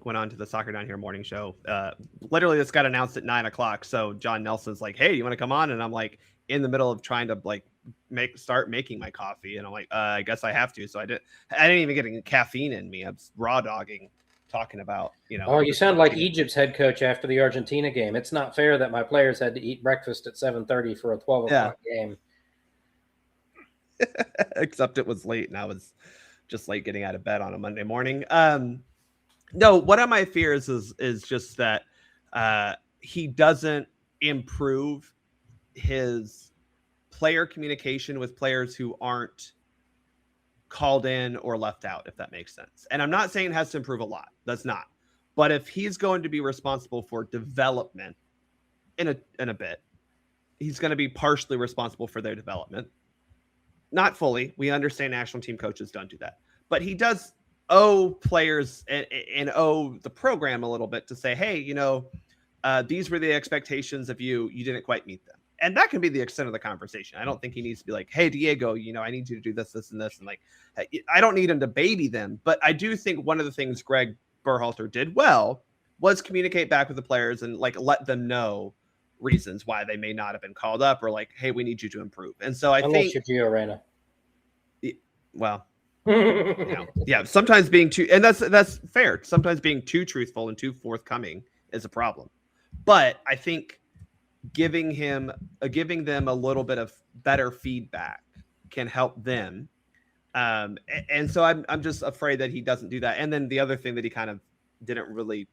S1: went on to the Soccer Down Here morning show. Literally, this got announced at 9:00. So John Nelson's like, "Hey, you want to come on?" And I'm like, in the middle of trying to like start making my coffee, and I'm like, I guess I have to. So I didn't even get any caffeine in me. I'm raw dogging, talking about,
S3: Oh, you sound like Egypt's head coach after the Argentina game. It's not fair that my players had to eat breakfast at 7:30 for a 12 o'clock game.
S1: Except it was late, and I was just late getting out of bed on a Monday morning. No, one of my fears is just that he doesn't improve his player communication with players who aren't called in or left out, if that makes sense. And I'm not saying it has to improve a lot. That's not. But if he's going to be responsible for development in a bit, he's going to be partially responsible for their development. Not fully. We understand national team coaches don't do that. But he does owe players and owe the program a little bit to say, hey, these were the expectations of you. You didn't quite meet them. And that can be the extent of the conversation. I don't think he needs to be like, hey, Diego, I need you to do this, this, and this. And like, I don't need him to baby them. But I do think one of the things Greg Berhalter did well was communicate back with the players and like let them know reasons why they may not have been called up, or like, hey, we need you to improve. And so I think
S3: you're Gio Reyna.
S1: Well, yeah, sometimes being too, and that's fair. Sometimes being too truthful and too forthcoming is a problem. But I think giving them a little bit of better feedback can help them. And so I'm just afraid that he doesn't do that. And then the other thing that he kind of didn't really,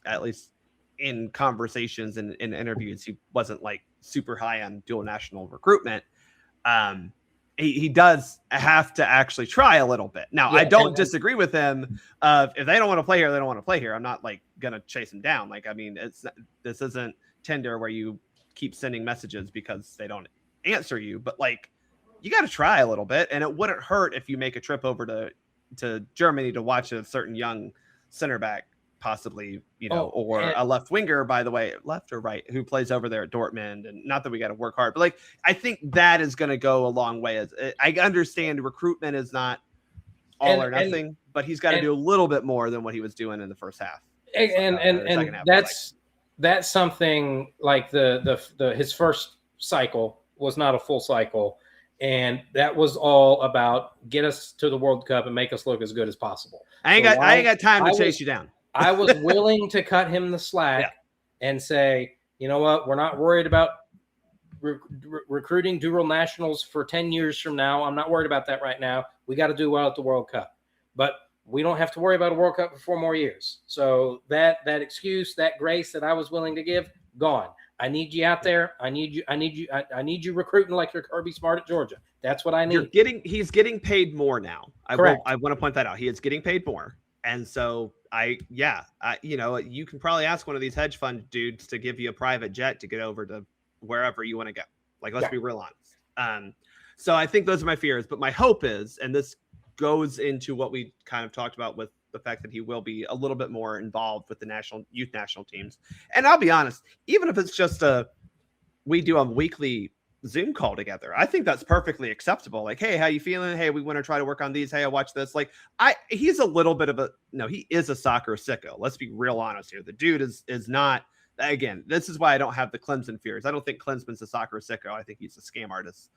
S1: at least in conversations and in interviews, he wasn't like super high on dual national recruitment. He does have to actually try a little bit. Now, I don't disagree with him. If they don't want to play here, they don't want to play here. I'm not like going to chase them down. Like, I mean, this isn't Tinder where you keep sending messages because they don't answer you, but like, you got to try a little bit, and it wouldn't hurt if you make a trip over to Germany to watch a certain young center back, possibly, or a left winger, by the way, left or right, who plays over there at Dortmund. And not that we got to work hard, but like, I think that is going to go a long way. As I understand, recruitment is not all or nothing, but he's got to do a little bit more than what he was doing in the first half.
S3: And that's something like his first cycle was not a full cycle. And that was all about get us to the World Cup and make us look as good as possible.
S1: I ain't got time to chase you down.
S3: I was willing to cut him the slack and say, you know what? We're not worried about recruiting dual nationals for 10 years from now. I'm not worried about that right now. We got to do well at the World Cup. But we don't have to worry about a World Cup for 4 more years. So that excuse, that grace that I was willing to give, gone. I need you out there. I need you recruiting like you're Kirby Smart at Georgia. That's what I need.
S1: He's getting paid more now. I want to point that out. He is getting paid more. And so you can probably ask one of these hedge fund dudes to give you a private jet to get over to wherever you want to go. Like, let's be real honest. So I think those are my fears, but my hope is, and this goes into what we kind of talked about with the fact that he will be a little bit more involved with the youth national teams. And I'll be honest, even if it's just we do a weekly Zoom call together, I think that's perfectly acceptable. Like, hey, how you feeling? Hey, we want to try to work on these. Hey, I watch this. Like, he's a little bit of he is a soccer sicko. Let's be real honest here. The dude is not, again, this is why I don't have the Clemson fears. I don't think Klinsman's a soccer sicko. I think he's a scam artist.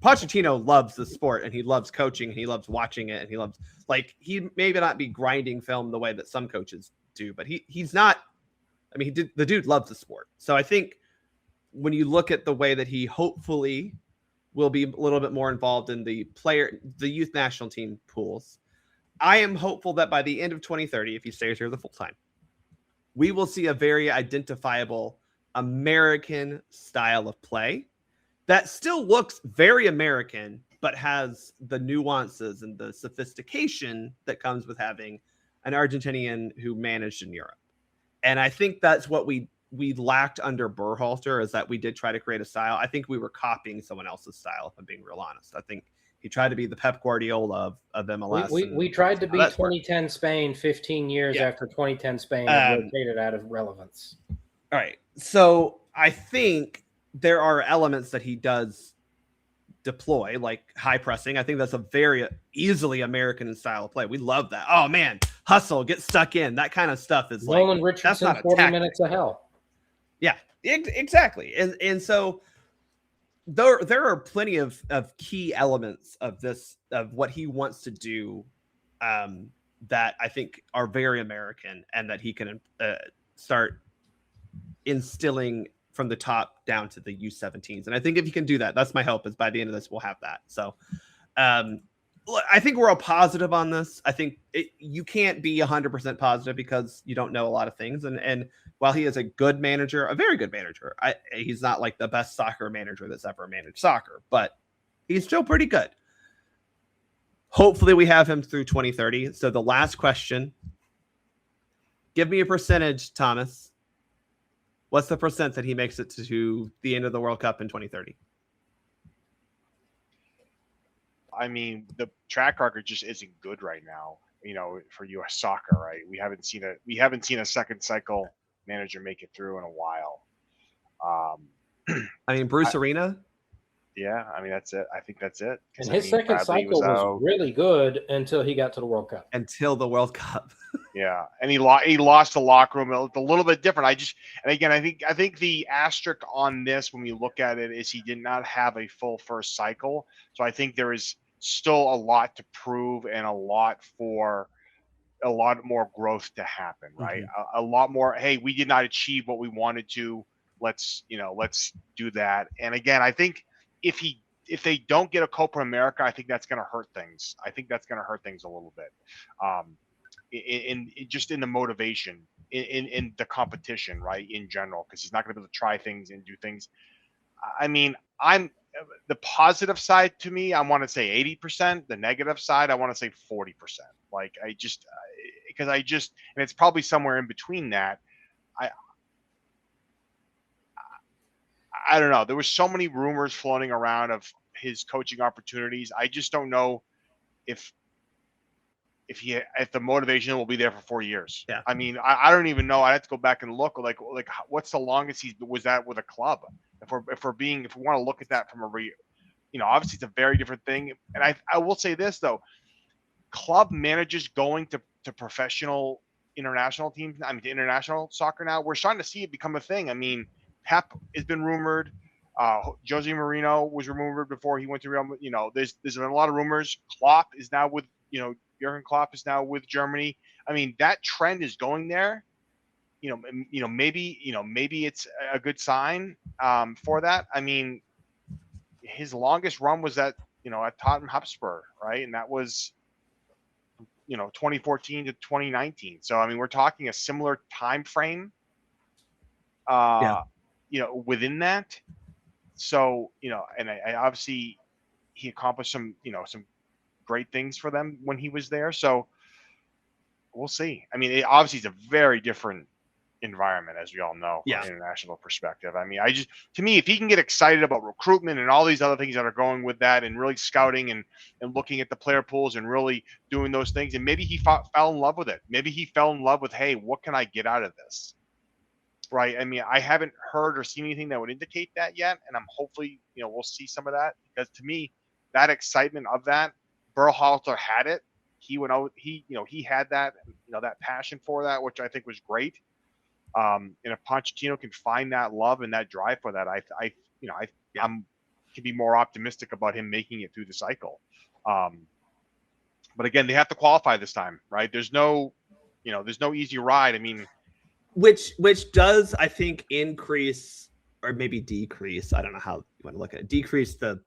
S1: Pochettino loves the sport, and he loves coaching, and he loves watching it, and he loves, like, he maybe not be grinding film the way that some coaches do, but he's not. I mean, the dude loves the sport. So I think when you look at the way that he hopefully will be a little bit more involved in the youth national team pools, I am hopeful that by the end of 2030, if he stays here the full time, we will see a very identifiable American style of play that still looks very American, but has the nuances and the sophistication that comes with having an Argentinian who managed in Europe. And I think that's what we we lacked under Berhalter is that we did try to create a style. I think we were copying someone else's style, if I'm being real honest. I think he tried to be the Pep Guardiola of MLS.
S3: We tried to be 2010 Spain 15 years after 2010 Spain had rotated out of relevance.
S1: All right. So I think there are elements that he does deploy, like high pressing. I think that's a very easily American style of play. We love that. Oh, man, hustle, get stuck in. That kind of stuff is
S3: Nolan Richardson, 40 minutes of hell.
S1: Yeah, exactly. And so there are plenty of key elements of this, of what he wants to do, that I think are very American and that he can start instilling from the top down to the U17s. And I think if he can do that, that's my hope, is by the end of this, we'll have that. So I think we're all positive on this. I think you can't be 100% positive because you don't know a lot of things. And while he is a good manager, a very good manager, he's not like the best soccer manager that's ever managed soccer, but he's still pretty good. Hopefully we have him through 2030. So the last question, give me a percentage, Thomas. What's the percent that he makes it to the end of the World Cup in 2030?
S2: I mean, the track record just isn't good right now, for U.S. soccer, right? We haven't seen a second cycle manager make it through in a while.
S1: I mean, Bruce Arena.
S2: Yeah, I mean, that's it. I think that's it.
S3: And his second cycle was really good until he got to the World Cup.
S1: Until the World Cup.
S2: Yeah, and he lost the locker room. It's a little bit different. I think the asterisk on this, when we look at it, is he did not have a full first cycle. So I think there is still a lot to prove and a lot more growth to happen, right? Mm-hmm. A lot more. Hey, we did not achieve what we wanted to. Let's do that. And again, I think if they don't get a Copa America, I think that's going to hurt things. I think that's going to hurt things a little bit. In just in the motivation, in the competition, right, in general, because he's not going to be able to try things and do things. I mean, the positive side to me, I want to say 80%. The negative side, I want to say 40%. Like and it's probably somewhere in between that. I don't know. There were so many rumors floating around of his coaching opportunities. I just don't know if the motivation will be there for 4 years. Yeah. I mean, I don't even know. I have to go back and look like what's the longest he was at with a club. If we want to look at that from obviously it's a very different thing. And I will say this though, club managers going to professional international teams, to international soccer now, we're starting to see it become a thing. I mean, Pep has been rumored. Jose Mourinho was rumored before he went to Real. There's been a lot of rumors. Klopp is now with Jurgen Klopp is now with Germany. I mean, that trend is going there. Maybe it's a good sign for that. I mean, his longest run was at Tottenham Hotspur, right? And that was 2014 to 2019. So I mean, we're talking a similar time frame. Within that. So, and I obviously he accomplished some great things for them when he was there. So we'll see. I mean, obviously it's a very different environment, as we all know, from an international perspective. I mean, to me, if he can get excited about recruitment and all these other things that are going with that, and really scouting and looking at the player pools and really doing those things, and maybe he fell in love with it. Maybe he fell in love with, hey, what can I get out of this? Right. I mean, I haven't heard or seen anything that would indicate that yet. And I'm hopefully, we'll see some of that, because to me, that excitement of that, Berhalter had it. He went out, he had that, that passion for that, which I think was great. And if Pochettino can find that love and that drive for that, I'm can be more optimistic about him making it through the cycle. But again, they have to qualify this time, right? There's no easy ride. I mean,
S1: which does, I think, increase or maybe decrease. I don't know how you want to look at it. Decrease the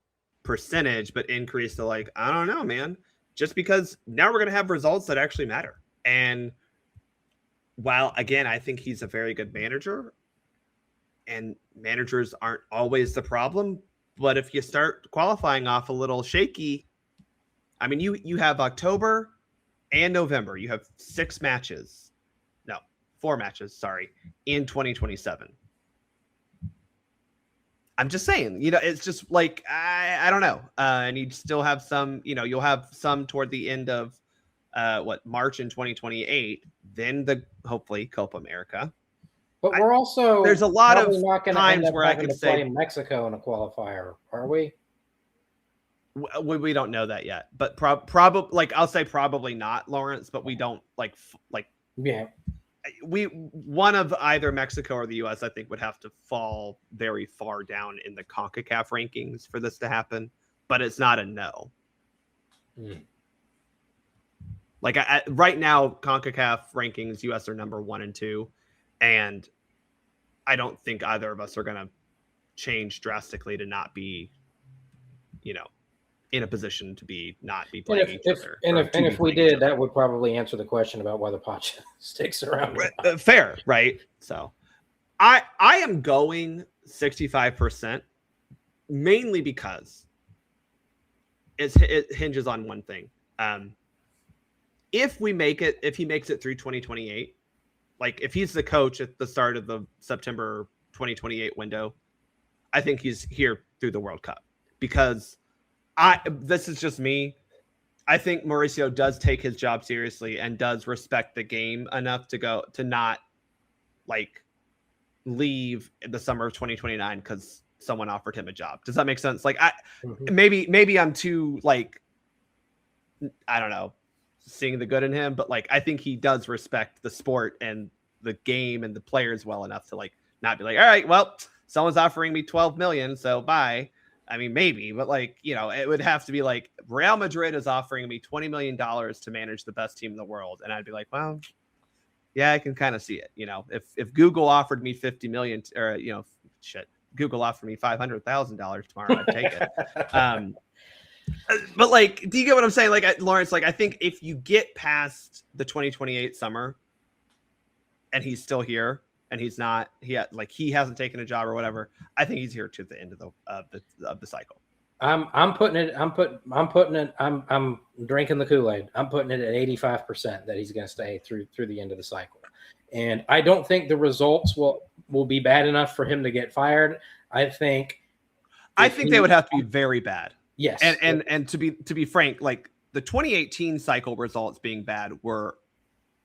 S1: percentage, but increase the I don't know, man. Just because now we're going to have results that actually matter. And while, again, I think he's a very good manager, and managers aren't always the problem, but if you start qualifying off a little shaky, I mean, you have October and November. You have 6 matches. No, matches, sorry, in 2027. I'm just saying, it's just like, I don't know. And you'd still have some, you'll have some toward the end of March in 2028, then hopefully Copa America.
S3: But we're also
S1: there's a lot of
S3: not going to
S1: times
S3: end up
S1: where I
S3: having
S1: could
S3: to play
S1: say
S3: in Mexico in a qualifier, are we?
S1: We don't know that yet, but probably, like, I'll say probably not, Lawrence, but we don't like
S3: Yeah.
S1: One of either Mexico or the US, I think, would have to fall very far down in the CONCACAF rankings for this to happen, but it's not a no. Like, right now, CONCACAF rankings, US are number 1 and 2, and I don't think either of us are going to change drastically to not be, in a position to not be playing each other.
S3: And if we did, that would probably answer the question about whether Poch sticks around.
S1: Fair, right? So I am going 65%, mainly because it hinges on one thing. If he makes it through 2028, like if he's the coach at the start of the September 2028 window, I think he's here through the World Cup, because this is just me. I think Mauricio does take his job seriously and does respect the game enough to not like leave in the summer of 2029 because someone offered him a job. Does that make sense? Like, maybe I'm too, like, I don't know, seeing the good in him, but like, I think he does respect the sport and the game and the players well enough to like not be like, all right, well, someone's offering me 12 million, so bye. I mean, maybe, but like, it would have to be like Real Madrid is offering me $20 million to manage the best team in the world. And I'd be like, well, yeah, I can kind of see it. If Google offered me 50 million or, Google offered me $500,000 tomorrow, I'd take it. But like, do you get what I'm saying? Like, Lawrence, like, I think if you get past the 2028 summer and he's still here, and he hasn't taken a job or whatever, I think he's here to the end of the cycle.
S3: I'm drinking the Kool-Aid. I'm putting it at 85% that he's going to stay through the end of the cycle. And I don't think the results will be bad enough for him to get fired. I think
S1: they would have to be very bad.
S3: Yes.
S1: And to be frank, like the 2018 cycle results being bad were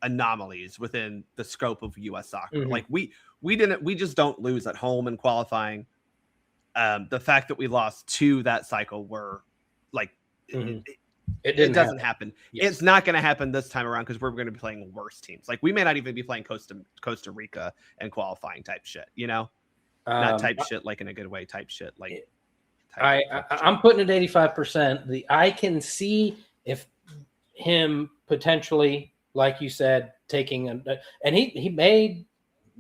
S1: anomalies within the scope of US soccer.
S3: Mm-hmm.
S1: Like we just don't lose at home in qualifying. The fact that we lost 2 that cycle were like, it doesn't happen. Yes. It's not going to happen this time around because we're going to be playing worse teams. Like we may not even be playing Costa Rica and qualifying type shit, not type shit like in a good way, type shit like.
S3: I'm putting it 85%. I can see if him potentially, like you said, taking and he made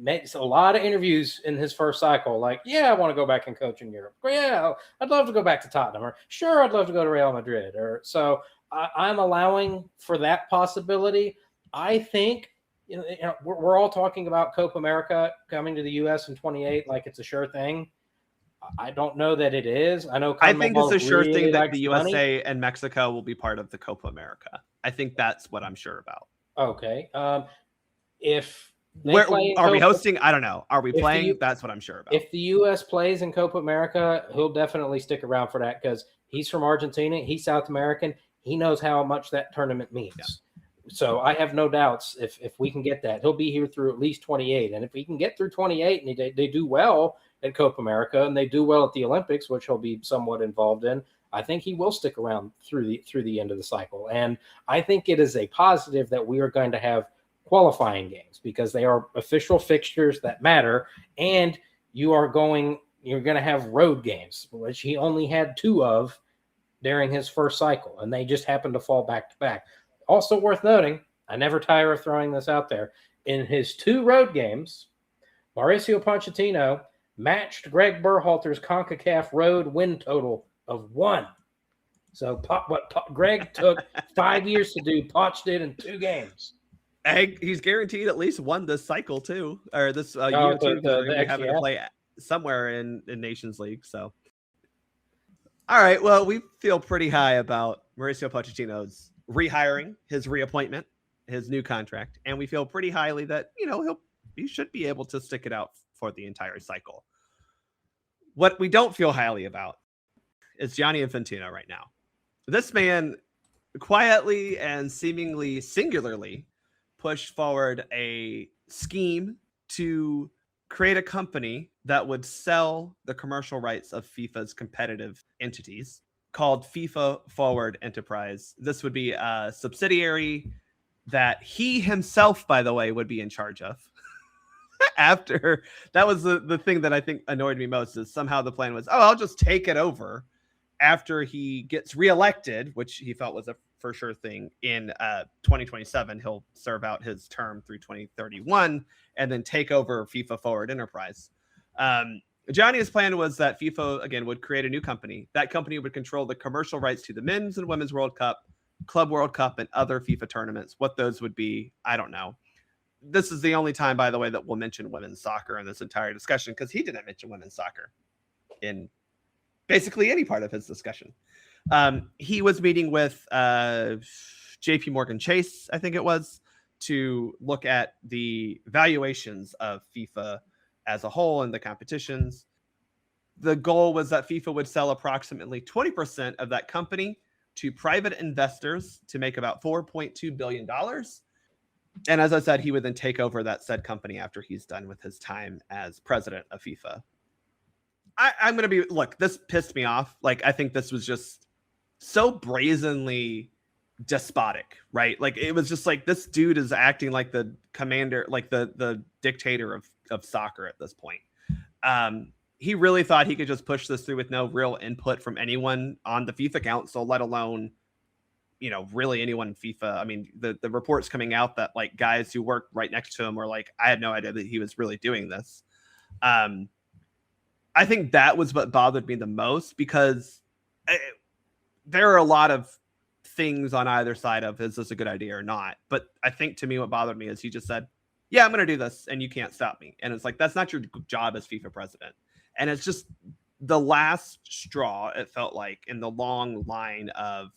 S3: a lot of interviews in his first cycle. Like, yeah, I want to go back and coach in Europe. Yeah, I'd love to go back to Tottenham. Or sure, I'd love to go to Real Madrid. Or so I'm allowing for that possibility. I think we're all talking about Copa America coming to the U.S. in 28 like it's a sure thing. I don't know that it is. I think
S1: it's a sure thing that the USA and Mexico will be part of the Copa America. I think that's what I'm sure about.
S3: Okay. If
S1: are we hosting? I don't know. Are we playing? That's what I'm sure about.
S3: If the U.S. plays in Copa America, he'll definitely stick around for that because he's from Argentina. He's South American. He knows how much that tournament means. Yeah. So I have no doubts if we can get that. He'll be here through at least 28. And if he can get through 28 and they do well at Copa America and they do well at the Olympics, which he'll be somewhat involved in, I think he will stick around through the end of the cycle. And I think it is a positive that we are going to have qualifying games because they are official fixtures that matter. And you're going to have road games, which he only had 2 of during his first cycle. And they just happened to fall back to back. Also worth noting, I never tire of throwing this out there. In his 2 road games, Mauricio Pochettino matched Greg Berhalter's CONCACAF road win total of 1. So what Greg took 5 years to do, Poch did in 2 games.
S1: He's guaranteed at least 1 this cycle too, or this year too. They're having to play somewhere in Nations League. So, all right. Well, we feel pretty high about Mauricio Pochettino's rehiring, his reappointment his new contract, and we feel pretty highly that, he should be able to stick it out for the entire cycle. What we don't feel highly about is Gianni Infantino right now. This man quietly and seemingly singularly pushed forward a scheme to create a company that would sell the commercial rights of FIFA's competitive entities called FIFA Forward Enterprise. This would be a subsidiary that he himself, by the way, would be in charge of. After that was the thing that I think annoyed me most, is somehow the plan was, I'll just take it over after he gets reelected, which he felt was a for sure thing in 2027. He'll serve out his term through 2031 and then take over FIFA Forward Enterprise. Gianni's plan was that FIFA, again, would create a new company. That company would control the commercial rights to the Men's and Women's World Cup, Club World Cup, and other FIFA tournaments. What those would be, I don't know. This is the only time, by the way, that we'll mention women's soccer in this entire discussion, because he didn't mention women's soccer in basically any part of his discussion. He was meeting with JP Morgan Chase, I think it was, to look at the valuations of FIFA as a whole and the competitions. The goal was that FIFA would sell approximately 20% of that company to private investors to make about $4.2 billion. And as I said, he would then take over that said company after he's done with his time as president of FIFA. I'm going to be, look, this pissed me off. Like, I think this was just so brazenly despotic, right? Like, it was just like, this dude is acting like the commander, like the dictator of soccer at this point. He really thought he could just push this through with no real input from anyone on the FIFA council, let alone, really anyone in FIFA. I mean, the reports coming out that like guys who worked right next to him were like, I had no idea that he was really doing this. I think that was what bothered me the most, because there are a lot of things on either side of, is this a good idea or not? But I think to me, what bothered me is he just said, yeah, I'm going to do this and you can't stop me. And it's like, that's not your job as FIFA president. And it's just the last straw, it felt like, in the long line of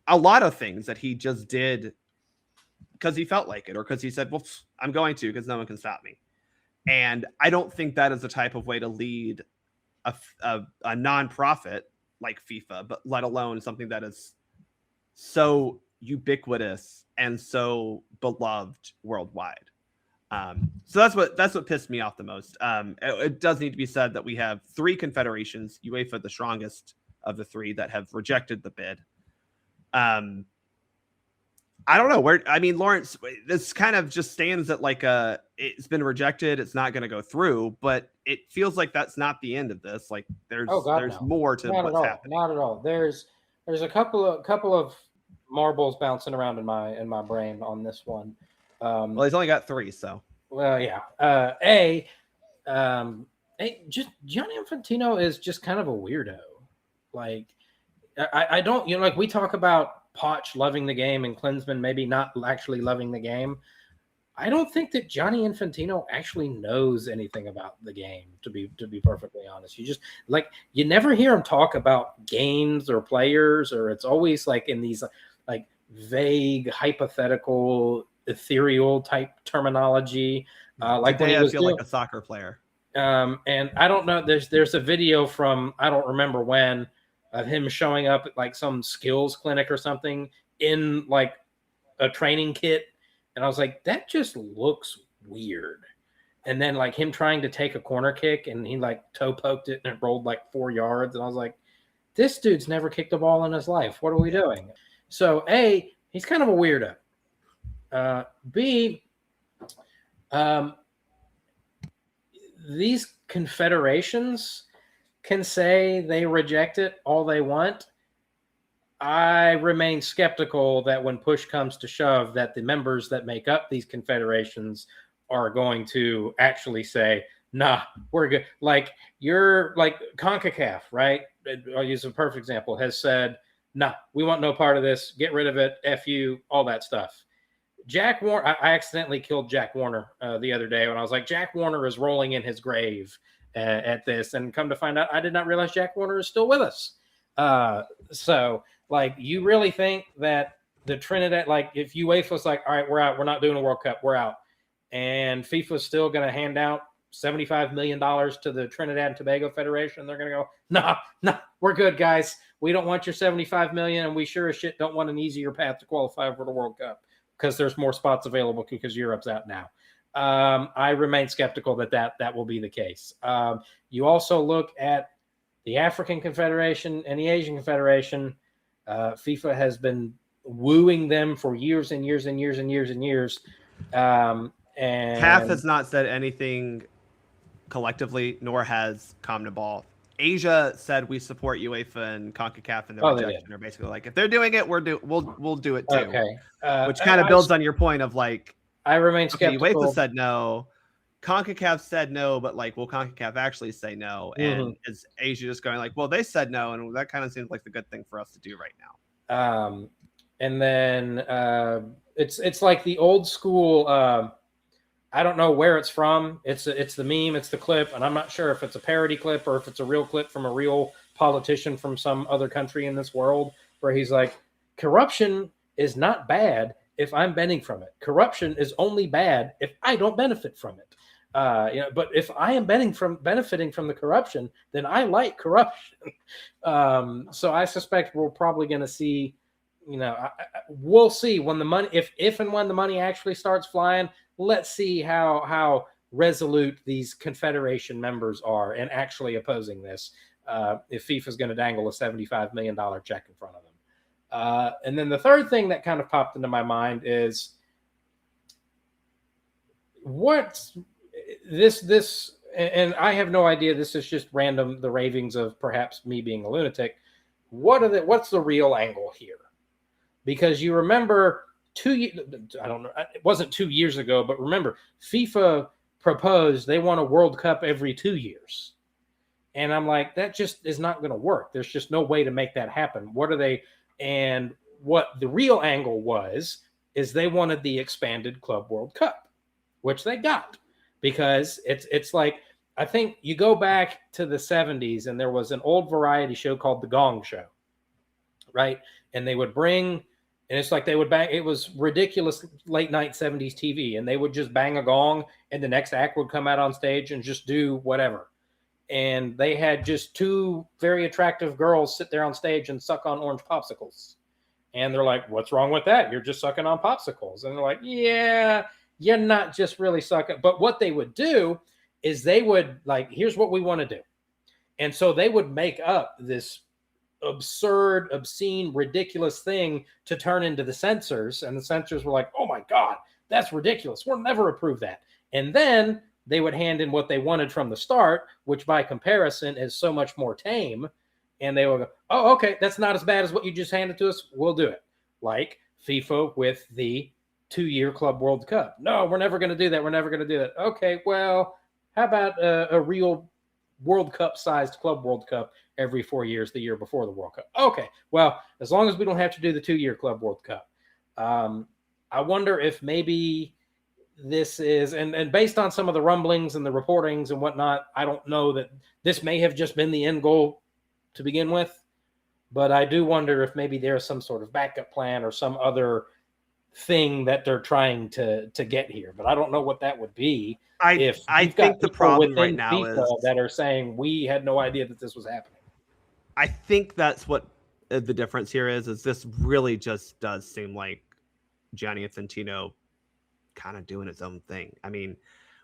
S1: a lot of things that he just did because he felt like it, or because he said, well, I'm going to, because no one can stop me. And I don't think that is the type of way to lead a nonprofit like FIFA, but let alone something that is so ubiquitous and so beloved worldwide. So that's what pissed me off the most. It does need to be said that we have 3 confederations, UEFA the strongest of the 3, that have rejected the bid. I don't know where. I mean, Lawrence, this kind of just stands at like it's been rejected. It's not going to go through, but it feels like that's not the end of this. Like there's more to what's happening.
S3: Not at all. There's a couple of marbles bouncing around in my brain on this one.
S1: Well, he's only got 3, so.
S3: Well, yeah. Just Gianni Infantino is just kind of a weirdo. Like, I don't, like we talk about Poch loving the game and Klinsmann maybe not actually loving the game. I don't think that Gianni Infantino actually knows anything about the game, to be perfectly honest. You never hear him talk about games or players, or it's always like in these like vague, hypothetical, ethereal type terminology. Like
S1: today,
S3: when he was
S1: I feel like a soccer player.
S3: And I don't know, there's a video from, I don't remember when, of him showing up at like some skills clinic or something in like a training kit. And I was like, that just looks weird. And then like him trying to take a corner kick and he like toe poked it and it rolled like 4 yards. And I was like, this dude's never kicked a ball in his life. What are we doing? So A, he's kind of a weirdo. B, these confederations can say they reject it all they want. I remain skeptical that when push comes to shove, that the members that make up these confederations are going to actually say, nah, we're good. Like you're like Concacaf, right? I'll use a perfect example, has said, nah, we want no part of this. Get rid of it. F you, all that stuff. Jack Warner, I accidentally killed Jack Warner the other day when I was like, Jack Warner is rolling in his grave at this, and come to find out, I did not realize Jack Warner is still with us. So like, you really think that the Trinidad, like if UEFA's like, all right, we're out, we're not doing a World Cup, we're out, and FIFA's still going to hand out $75 million to the Trinidad and Tobago Federation, they're going to go, no, we're good, guys. We don't want your $75 million, and we sure as shit don't want an easier path to qualify for the World Cup because there's more spots available because Europe's out now. I remain skeptical that will be the case. You also look at the African Confederation and the Asian Confederation. FIFA has been wooing them for years and years and years and years and years. And
S1: CAF has not said anything collectively, nor has CONMEBOL. Asia said we support UEFA and CONCACAF, and their rejection are basically like, if they're doing it, we'll do it too.
S3: Okay,
S1: which kind of builds on your point of like,
S3: I remain skeptical.
S1: UEFA said no, CONCACAF said no, but like, will CONCACAF actually say no? And is Asia just going like, well, they said no, and that kind of seems like the good thing for us to do right now.
S3: And then it's like the old school. I don't know where it's from. It's the meme, it's the clip, and I'm not sure if it's a parody clip or if it's a real clip from a real politician from some other country in this world, where he's like, corruption is not bad if I'm benefiting from it. Corruption is only bad if I don't benefit from it. But if I am benefiting from the corruption, then I like corruption. So I suspect we're probably going to see, we'll see when the money, if and when the money actually starts flying. Let's see how resolute these confederation members are in actually opposing this. If FIFA is going to dangle a $75 million check in front of them. And then the third thing that kind of popped into my mind is what's this, and I have no idea. This is just random, the ravings of perhaps me being a lunatic. What's the real angle here? Because you remember I don't know, it wasn't 2 years ago, but remember, FIFA proposed they want a World Cup every 2 years. And I'm like, that just is not going to work. There's just no way to make that happen. And what the real angle is they wanted the expanded Club World Cup, which they got, because it's like, I think you go back to the 70s and there was an old variety show called The Gong Show, right? And they would bring, and it's like they would bang, it was ridiculous late night 70s TV, and they would just bang a gong and the next act would come out on stage and just do whatever. And they had just two very attractive girls sit there on stage and suck on orange popsicles. And they're like, what's wrong with that? You're just sucking on popsicles. And they're like, yeah, you're not just really sucking. But what they would do is they would like, here's what we want to do. And so they would make up this absurd, obscene, ridiculous thing to turn into the censors. And the censors were like, oh my God, that's ridiculous. We'll never approve that. And then they would hand in what they wanted from the start, which by comparison is so much more tame. And they would go, oh, okay, that's not as bad as what you just handed to us. We'll do it. Like FIFA with the 2-year Club World Cup. No, we're never going to do that. We're never going to do that. Okay, well, how about a real World Cup sized Club World Cup every 4 years, the year before the World Cup? Okay, well, as long as we don't have to do the 2-year Club World Cup. I wonder if maybe this is, and based on some of the rumblings and the reportings and whatnot, I don't know that this may have just been the end goal to begin with, but I do wonder if maybe there's some sort of backup plan or some other thing that they're trying to get here. But I don't know what that would be. I
S1: think the problem right now
S3: FIFA
S1: is
S3: that are saying we had no idea that this was happening.
S1: I think that's what the difference here is this really just does seem like Gianni Infantino kind of doing his own thing. I mean,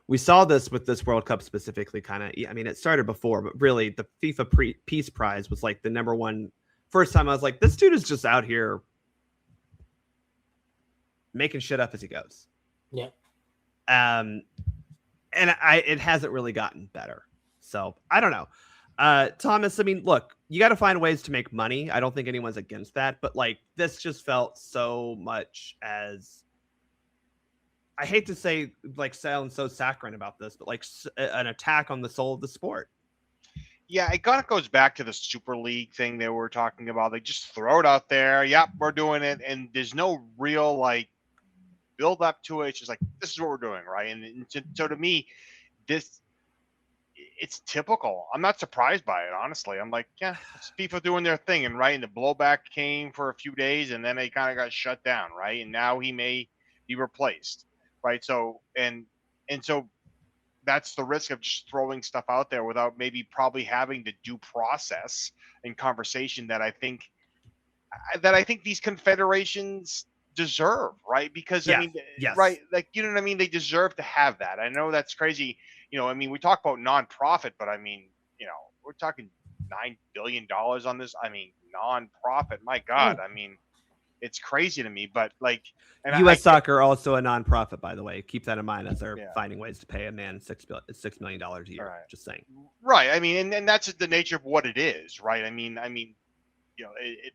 S1: we saw this with this World Cup specifically kind of, I mean, it started before, but really the FIFA Peace Prize was like the number one. First time I was like, this dude is just out here making shit up as he goes.
S3: Yeah.
S1: And it hasn't really gotten better. So I don't know. Thomas, I mean, look, you got to find ways to make money. I don't think anyone's against that, but like this just felt so much as, I hate to say, like, sound so saccharine about this, but like an attack on the soul of the sport.
S2: Yeah, it kind of goes back to the Super League thing they were talking about. They just throw it out there. Yep, we're doing it. And there's no real, like, build up to it. It's just like, this is what we're doing, right? And so to me, this, it's typical. I'm not surprised by it, honestly. I'm like, yeah, it's FIFA doing their thing, and right, and the blowback came for a few days, and then they kind of got shut down, right? And now he may be replaced, right? So so that's the risk of just throwing stuff out there without maybe probably having the due process and conversation that I think these confederations deserve, right? Because I mean, right, like, you know what I mean? They deserve to have that. I know that's crazy. I mean, we talk about nonprofit, but I mean, we're talking $9 billion on this. I mean, nonprofit, my God. I mean, it's crazy to me, but like, and
S1: U.S. Soccer also a nonprofit, by the way. Keep that in mind as they're finding ways to pay a man $6 million a year. Right. Just saying. Right.
S2: I mean, and that's the nature of what it is, right? I mean,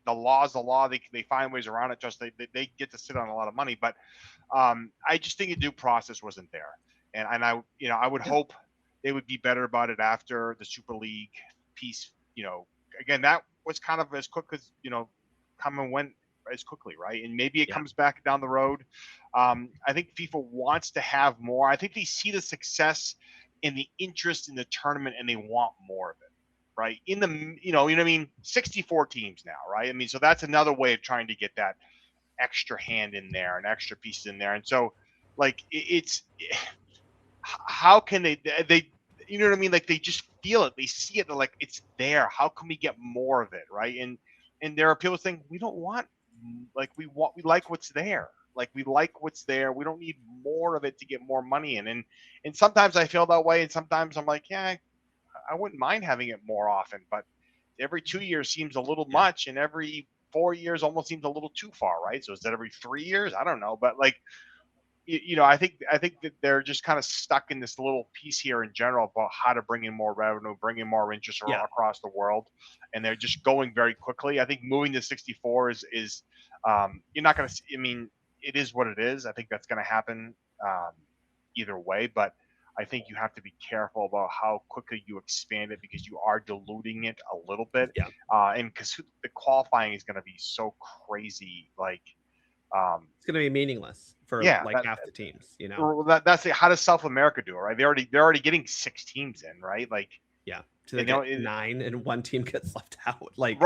S2: the law is the law. They find ways around it. Just they get to sit on a lot of money, but I just think a due process wasn't there, and I would hope they would be better about it after the Super League piece. Again, that was kind of as quick as come and went as quickly, right? And maybe it comes back down the road. I think FIFA wants to have more. I think they see the success in the interest in the tournament, and they want more of it. Right in the, you know what I mean, 64 teams now, right? I mean, so that's another way of trying to get that extra hand in there, an extra piece in there, and so like it's how can they you know what I mean? Like they just feel it, they see it, they're like, it's there. How can we get more of it, right? And there are people saying we don't want, like we like what's there. Like we like what's there. We don't need more of it to get more money in. And sometimes I feel that way, and sometimes I'm like, yeah, I wouldn't mind having it more often, but every 2 years seems a little much, and every 4 years almost seems a little too far, right? So is that every 3 years? I don't know, but like, I think that they're just kind of stuck in this little piece here in general about how to bring in more revenue, bring in more interest across the world, and they're just going very quickly. I think moving to 64 is you're not going to. I mean, it is what it is. I think that's going to happen either way, but I think you have to be careful about how quickly you expand it, because you are diluting it a little bit. Yeah. And because the qualifying is going to be so crazy, like
S1: it's going to be meaningless for half the teams.
S2: That's it. How does South America do it? Right? They're already getting 6 teams in, right? Like
S1: so they get 9 and one team gets left out. Like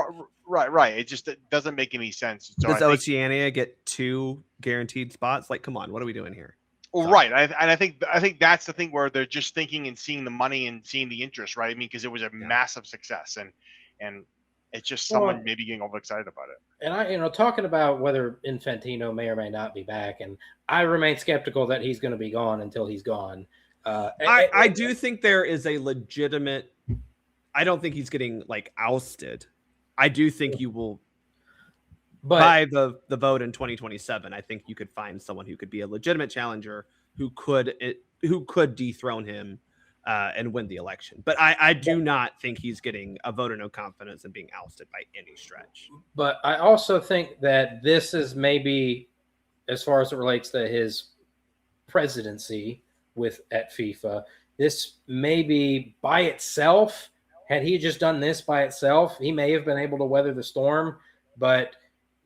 S2: right. It doesn't make any sense. So
S1: does Oceania get 2 guaranteed spots? Like, come on, what are we doing here?
S2: Well, right. I think that's the thing where they're just thinking and seeing the money and seeing the interest, right? I mean, because it was a massive success, and it's just someone maybe getting overexcited about it.
S3: And talking about whether Infantino may or may not be back, and I remain skeptical that he's going to be gone until he's gone.
S1: I do think there is a legitimate. I don't think he's getting like ousted. I do think you will. But by the vote in 2027, I think you could find someone who could be a legitimate challenger who could dethrone him and win the election. But I do not think he's getting a vote of no confidence and being ousted by any stretch.
S3: But I also think that this is maybe, as far as it relates to his presidency at FIFA, this may be by itself. Had he just done this by itself, he may have been able to weather the storm. But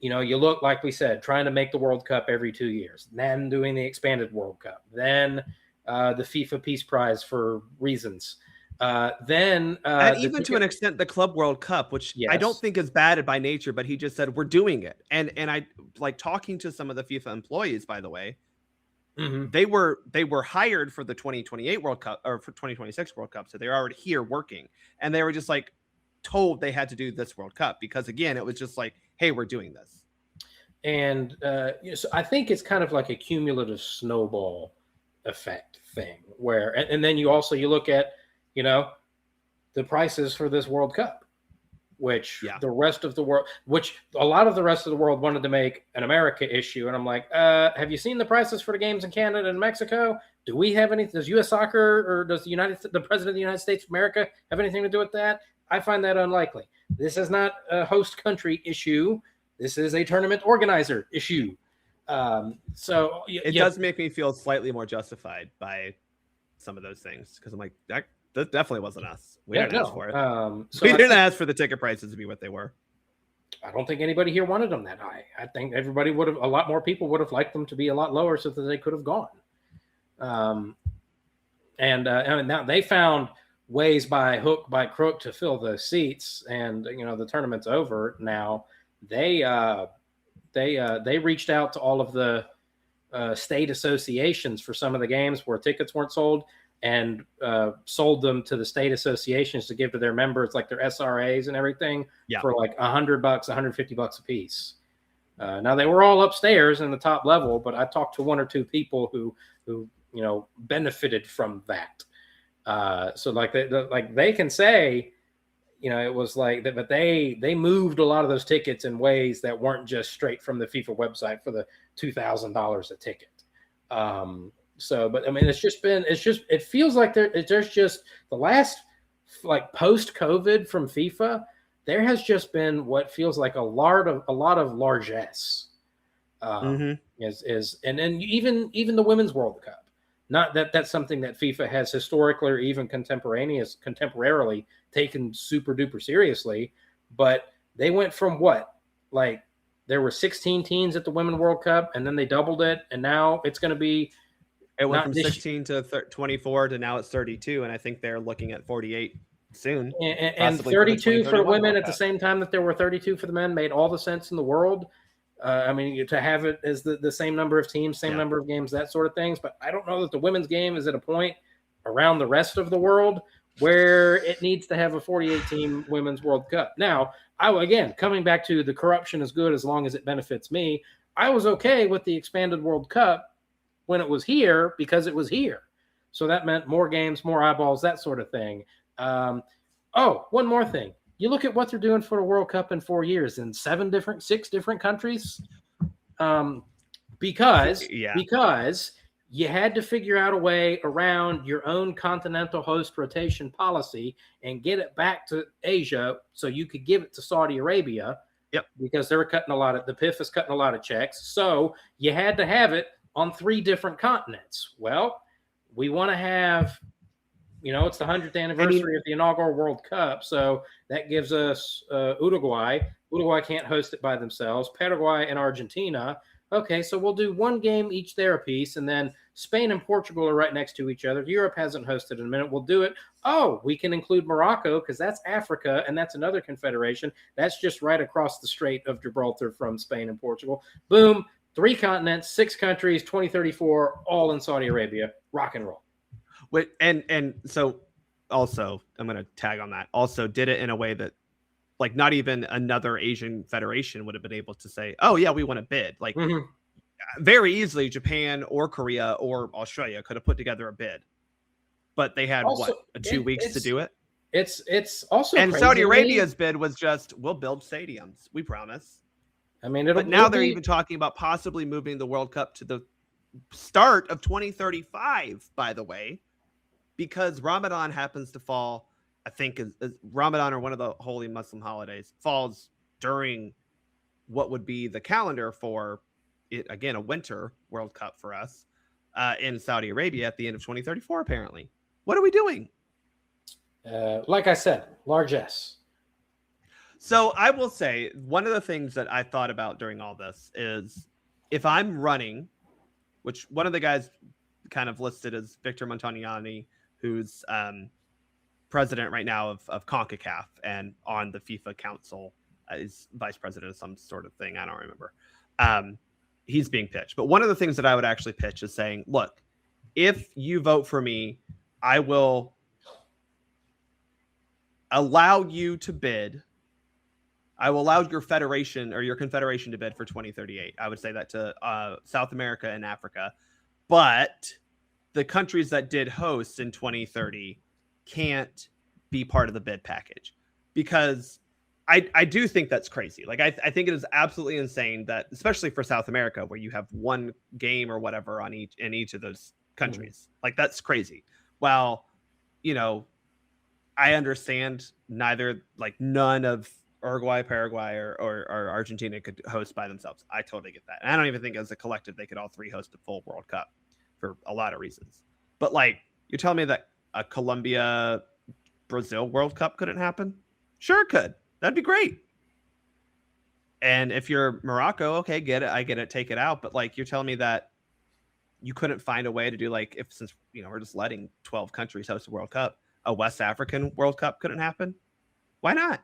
S3: you look, like we said, trying to make the World Cup every 2 years, then doing the expanded World Cup, then the FIFA Peace Prize for reasons. And
S1: even to an extent, the Club World Cup, which I don't think is bad by nature, but he just said, we're doing it. And I like talking to some of the FIFA employees, by the way, they were hired for the 2028 World Cup or for 2026 World Cup. So they're already here working, and they were just like told they had to do this World Cup because, again, it was just like, hey, we're doing this.
S3: And so I think it's kind of like a cumulative snowball effect thing where, and then you look at, the prices for this World Cup, which the rest of the world, which a lot of the rest of the world wanted to make an America issue. And I'm like, have you seen the prices for the games in Canada and Mexico? Do we have any, does U.S. Soccer or does the President of the United States of America have anything to do with that? I find that unlikely. This is not a host country issue. This is a tournament organizer issue. So
S1: it does make me feel slightly more justified by some of those things, because I'm like, that definitely wasn't us. We didn't ask for it. We didn't ask for the ticket prices to be what they were.
S3: I don't think anybody here wanted them that high. I think everybody a lot more people would have liked them to be a lot lower so that they could have gone. And now they found ways by hook by crook to fill the seats, and the tournament's over now. They reached out to all of the state associations for some of the games where tickets weren't sold, and sold them to the state associations to give to their members, like their SRAs and everything, for like $100, $150 a piece. Now they were all upstairs in the top level, but I talked to one or two people who benefited from that. So like they can say, it was like that, but they moved a lot of those tickets in ways that weren't just straight from the FIFA website for the $2,000 a ticket. But I mean, it feels like there's just the last, like, post-COVID from FIFA, there has just been what feels like a lot of largesse. And then even the Women's World Cup. Not that that's something that FIFA has historically or even contemporarily taken super duper seriously, but they went from there were 16 teams at the Women's World Cup, and then they doubled it, and now it's going to be.
S1: It went from 16 to 24 to now it's 32, and I think they're looking at 48 soon.
S3: And 32 for women at the same time that there were 32 for the men made all the sense in the world. I mean, to have it as the same number of teams, same number of games, that sort of things. But I don't know that the women's game is at a point around the rest of the world where it needs to have a 48-team Women's World Cup. Now, coming back to the corruption is good as long as it benefits me, I was okay with the expanded World Cup when it was here because it was here. So that meant more games, more eyeballs, that sort of thing. One more thing. You look at what they're doing for the World Cup in 4 years in 6 different countries. Because you had to figure out a way around your own continental host rotation policy and get it back to Asia so you could give it to Saudi Arabia.
S1: Yep.
S3: Because they were the PIF is cutting a lot of checks. So you had to have it on 3 different continents. Well, we want to have, it's the 100th anniversary of the inaugural World Cup. So that gives us Uruguay. Uruguay can't host it by themselves. Paraguay and Argentina. Okay, so we'll do 1 game each there a piece, and then Spain and Portugal are right next to each other. Europe hasn't hosted in a minute. We'll do it. Oh, we can include Morocco because that's Africa, and that's another confederation. That's just right across the Strait of Gibraltar from Spain and Portugal. Boom, 3 continents, 6 countries, 2034, all in Saudi Arabia. Rock and roll.
S1: Wait, and so also, I'm going to tag on that. Also did it in a way that, like, not even another Asian federation would have been able to say, oh yeah, we want to bid. Like, very easily Japan or Korea or Australia could have put together a bid, but they had 2 weeks to do it.
S3: It's also,
S1: and Saudi Arabia's bid was just, we'll build stadiums, we promise.
S3: I mean,
S1: but now they're even talking about possibly moving the World Cup to the start of 2035, by the way, because Ramadan happens to fall, I think, is Ramadan, or one of the holy Muslim holidays, falls during what would be the calendar for it, again, a winter World Cup for us in Saudi Arabia at the end of 2034, apparently. What are we doing?
S3: Like I said, largesse.
S1: So I will say, one of the things that I thought about during all this is, if I'm running, which one of the guys kind of listed as Victor Montagnani, who's president right now of Concacaf and on the FIFA council, is vice president of some sort of thing. I don't remember. He's being pitched. But one of the things that I would actually pitch is saying, look, if you vote for me, I will allow you to bid. I will allow your federation or your confederation to bid for 2038. I would say that to South America and Africa. But the countries that did host in 2030 can't be part of the bid package, because I do think that's crazy. Like, I think it is absolutely insane that, especially for South America, where you have 1 game or whatever in each of those countries. Like, that's crazy. Well, I understand none of Uruguay, Paraguay, or Argentina could host by themselves. I totally get that. And I don't even think as a collective they could all 3 host a full World Cup for a lot of reasons. But, like, you're telling me that a Colombia Brazil World Cup couldn't happen? Sure it could. That'd be great. And if you're Morocco, okay, get it. I get it. Take it out. But, like, you're telling me that you couldn't find a way to do, like, since we're just letting 12 countries host a World Cup, a West African World Cup couldn't happen? Why not?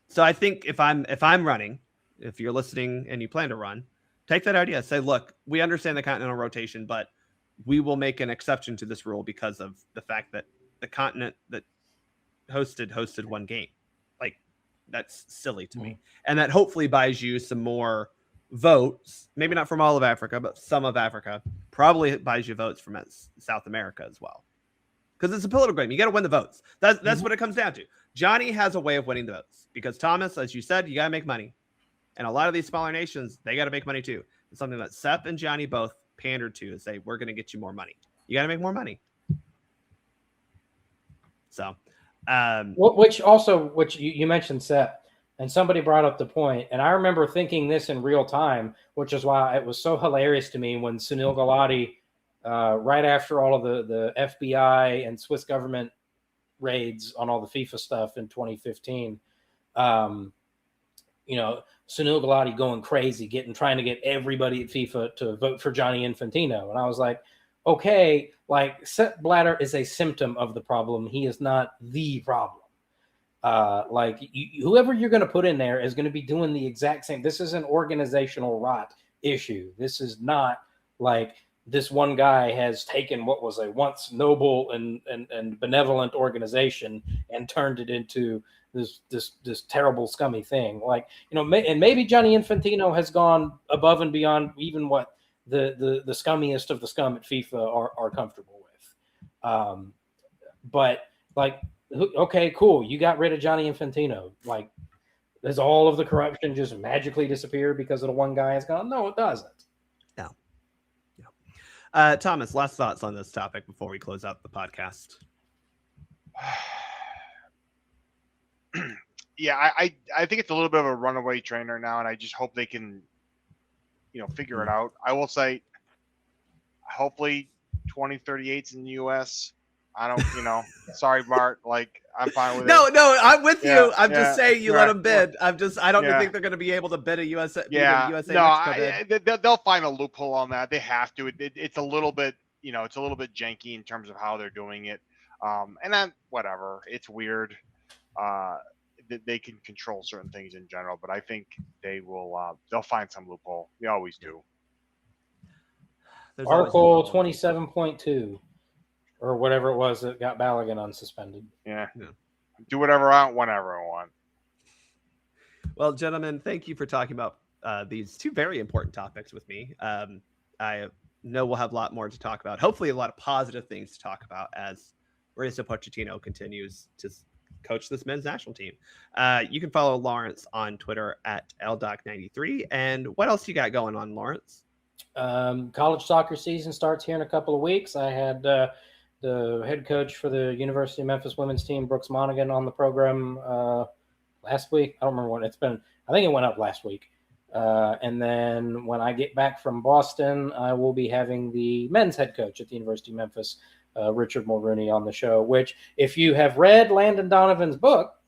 S1: So I think if I'm running, if you're listening and you plan to run, take that idea. Say, look, we understand the continental rotation, but we will make an exception to this rule because of the fact that the continent that hosted one game. Like, that's silly to me. And that hopefully buys you some more votes, maybe not from all of Africa, but some of Africa. Probably buys you votes from South America as well. Because it's a political game. You got to win the votes. That's what it comes down to. Gianni has a way of winning the votes. Because, Thomas, as you said, you got to make money. And a lot of these smaller nations, they got to make money too. It's something that Sepp and Gianni both pandered to, is say, we're going to get you more money. You got to make more money. So,
S3: which you mentioned Sepp, and somebody brought up the point, and I remember thinking this in real time, which is why it was so hilarious to me when Sunil Gulati, right after all of the FBI and Swiss government raids on all the FIFA stuff in 2015, Sunil Gulati going crazy, trying to get everybody at FIFA to vote for Gianni Infantino. And I was like, okay, like Sepp Blatter is a symptom of the problem. He is not the problem. Whoever you're going to put in there is going to be doing the exact same. This is an organizational rot issue. This is not like this one guy has taken what was a once noble and benevolent organization and turned it into this terrible, scummy thing. And maybe Gianni Infantino has gone above and beyond even what the scummiest of the scum at FIFA are comfortable with. Okay, cool. You got rid of Gianni Infantino. Like, does all of the corruption just magically disappear because of the one guy has gone? No, it doesn't.
S1: No. Thomas, last thoughts on this topic before we close out the podcast.
S2: Yeah, I think it's a little bit of a runaway train right now, and I just hope they can, figure it out. I will say, hopefully 2038's in the U.S. I don't, sorry, Bart. Like, I'm fine with it.
S1: No, I'm with you. I'm just saying let them bid.
S2: I
S1: don't think they're going to be able to bid a USA.
S2: They'll find a loophole on that. They have to. It's a little bit, it's a little bit janky in terms of how they're doing it. And then whatever, it's weird. They can control certain things in general, but I think they will. They'll find some loophole. They always do.
S3: There's Article 27.2. Or whatever it was that got Balogun unsuspended.
S2: Yeah. Do whatever I want, whenever I want.
S1: Well, gentlemen, thank you for talking about these two very important topics with me. I know we'll have a lot more to talk about. Hopefully a lot of positive things to talk about as Mauricio Pochettino continues to coach this men's national team. You can follow Lawrence on Twitter at LDoc93. And what else you got going on, Lawrence?
S3: College soccer season starts here in a couple of weeks. I had the head coach for the University of Memphis women's team, Brooks Monaghan, on the program last week. I don't remember when it's been. I think it went up last week. And then when I get back from Boston, I will be having the men's head coach at the University of Memphis, Richard Mulrooney, on the show, which, if you have read Landon Donovan's book,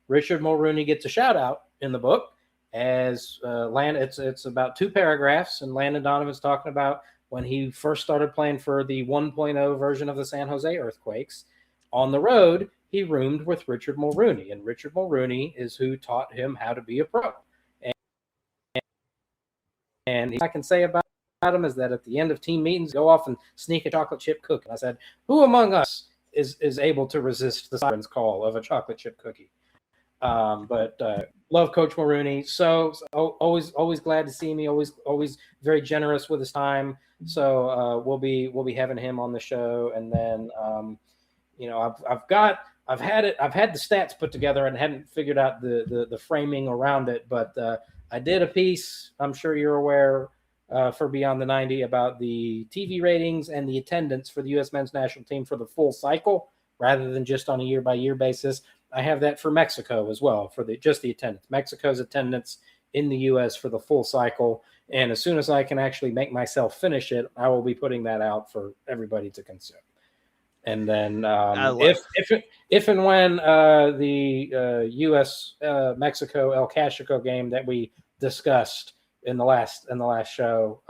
S3: Richard Mulrooney gets a shout out in the book. As it's about 2 paragraphs, and Landon Donovan's talking about when he first started playing for the 1.0 version of the San Jose Earthquakes. On the road, he roomed with Richard Mulrooney, and Richard Mulrooney is who taught him how to be a pro. And what I can say about him is that at the end of team meetings, go off and sneak a chocolate chip cookie. And I said, who among us is able to resist the siren's call of a chocolate chip cookie? But love Coach Mulrooney. So always glad to see me. Always very generous with his time. So we'll be having him on the show. And then I've had the stats put together and hadn't figured out the framing around it. But I did a piece, I'm sure you're aware, for Beyond the 90 about the TV ratings and the attendance for the U.S. men's national team for the full cycle, rather than just on a year-by-year basis. I have that for Mexico as well, for just the attendance. Mexico's attendance in the U.S. for the full cycle. And as soon as I can actually make myself finish it, I will be putting that out for everybody to consume. And then if and when the U.S. Mexico El Cachico game that we discussed in the last show,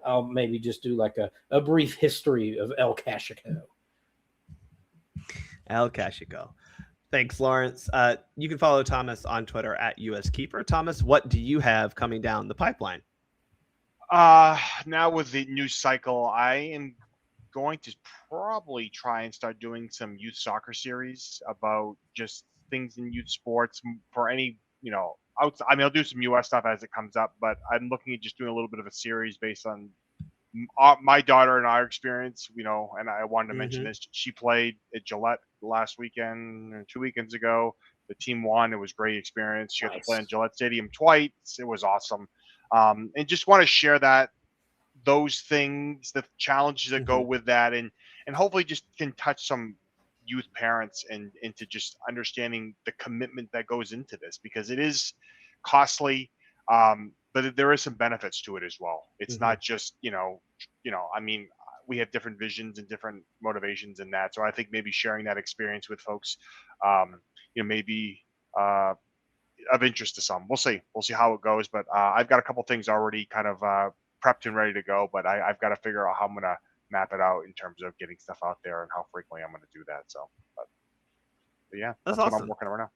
S3: I'll maybe just do like a brief history of El Cachico.
S1: El Cachico. Thanks, Lawrence. You can follow Thomas on Twitter at USKeeper. Thomas, what do you have coming down the pipeline?
S2: Now with the new cycle, I am going to probably try and start doing some youth soccer series about just things in youth sports for any, I mean, I'll do some US stuff as it comes up, but I'm looking at just doing a little bit of a series based on my daughter and our experience, and I wanted to mention this. She played at Gillette last weekend, 2 weekends ago. The team won. It was a great experience. She got to play in Gillette Stadium twice. It was awesome. And just want to share those things, the challenges that go with that, and hopefully just can touch some youth parents and into just understanding the commitment that goes into this, because it is costly, but there is some benefits to it as well. It's not just I mean, we have different visions and different motivations in that, so I think maybe sharing that experience with folks maybe of interest to some. We'll see how it goes, but I've got a couple things already kind of prepped and ready to go, but I've got to figure out how I'm going to map it out in terms of getting stuff out there and how frequently I'm going to do that. So, but yeah, that's awesome. What I'm working on right now.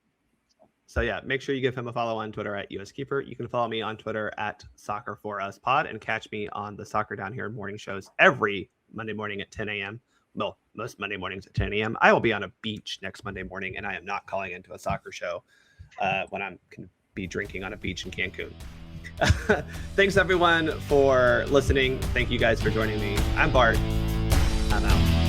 S1: So yeah, make sure you give him a follow on Twitter at USKeeper. You can follow me on Twitter at Soccer4UsPod and catch me on the Soccer Down Here morning shows every Monday morning at 10 a.m. Well, most Monday mornings at 10 a.m. I will be on a beach next Monday morning, and I am not calling into a soccer show when I'm going to be drinking on a beach in Cancun. Thanks everyone for listening. Thank you guys for joining me. I'm Bart. I'm out.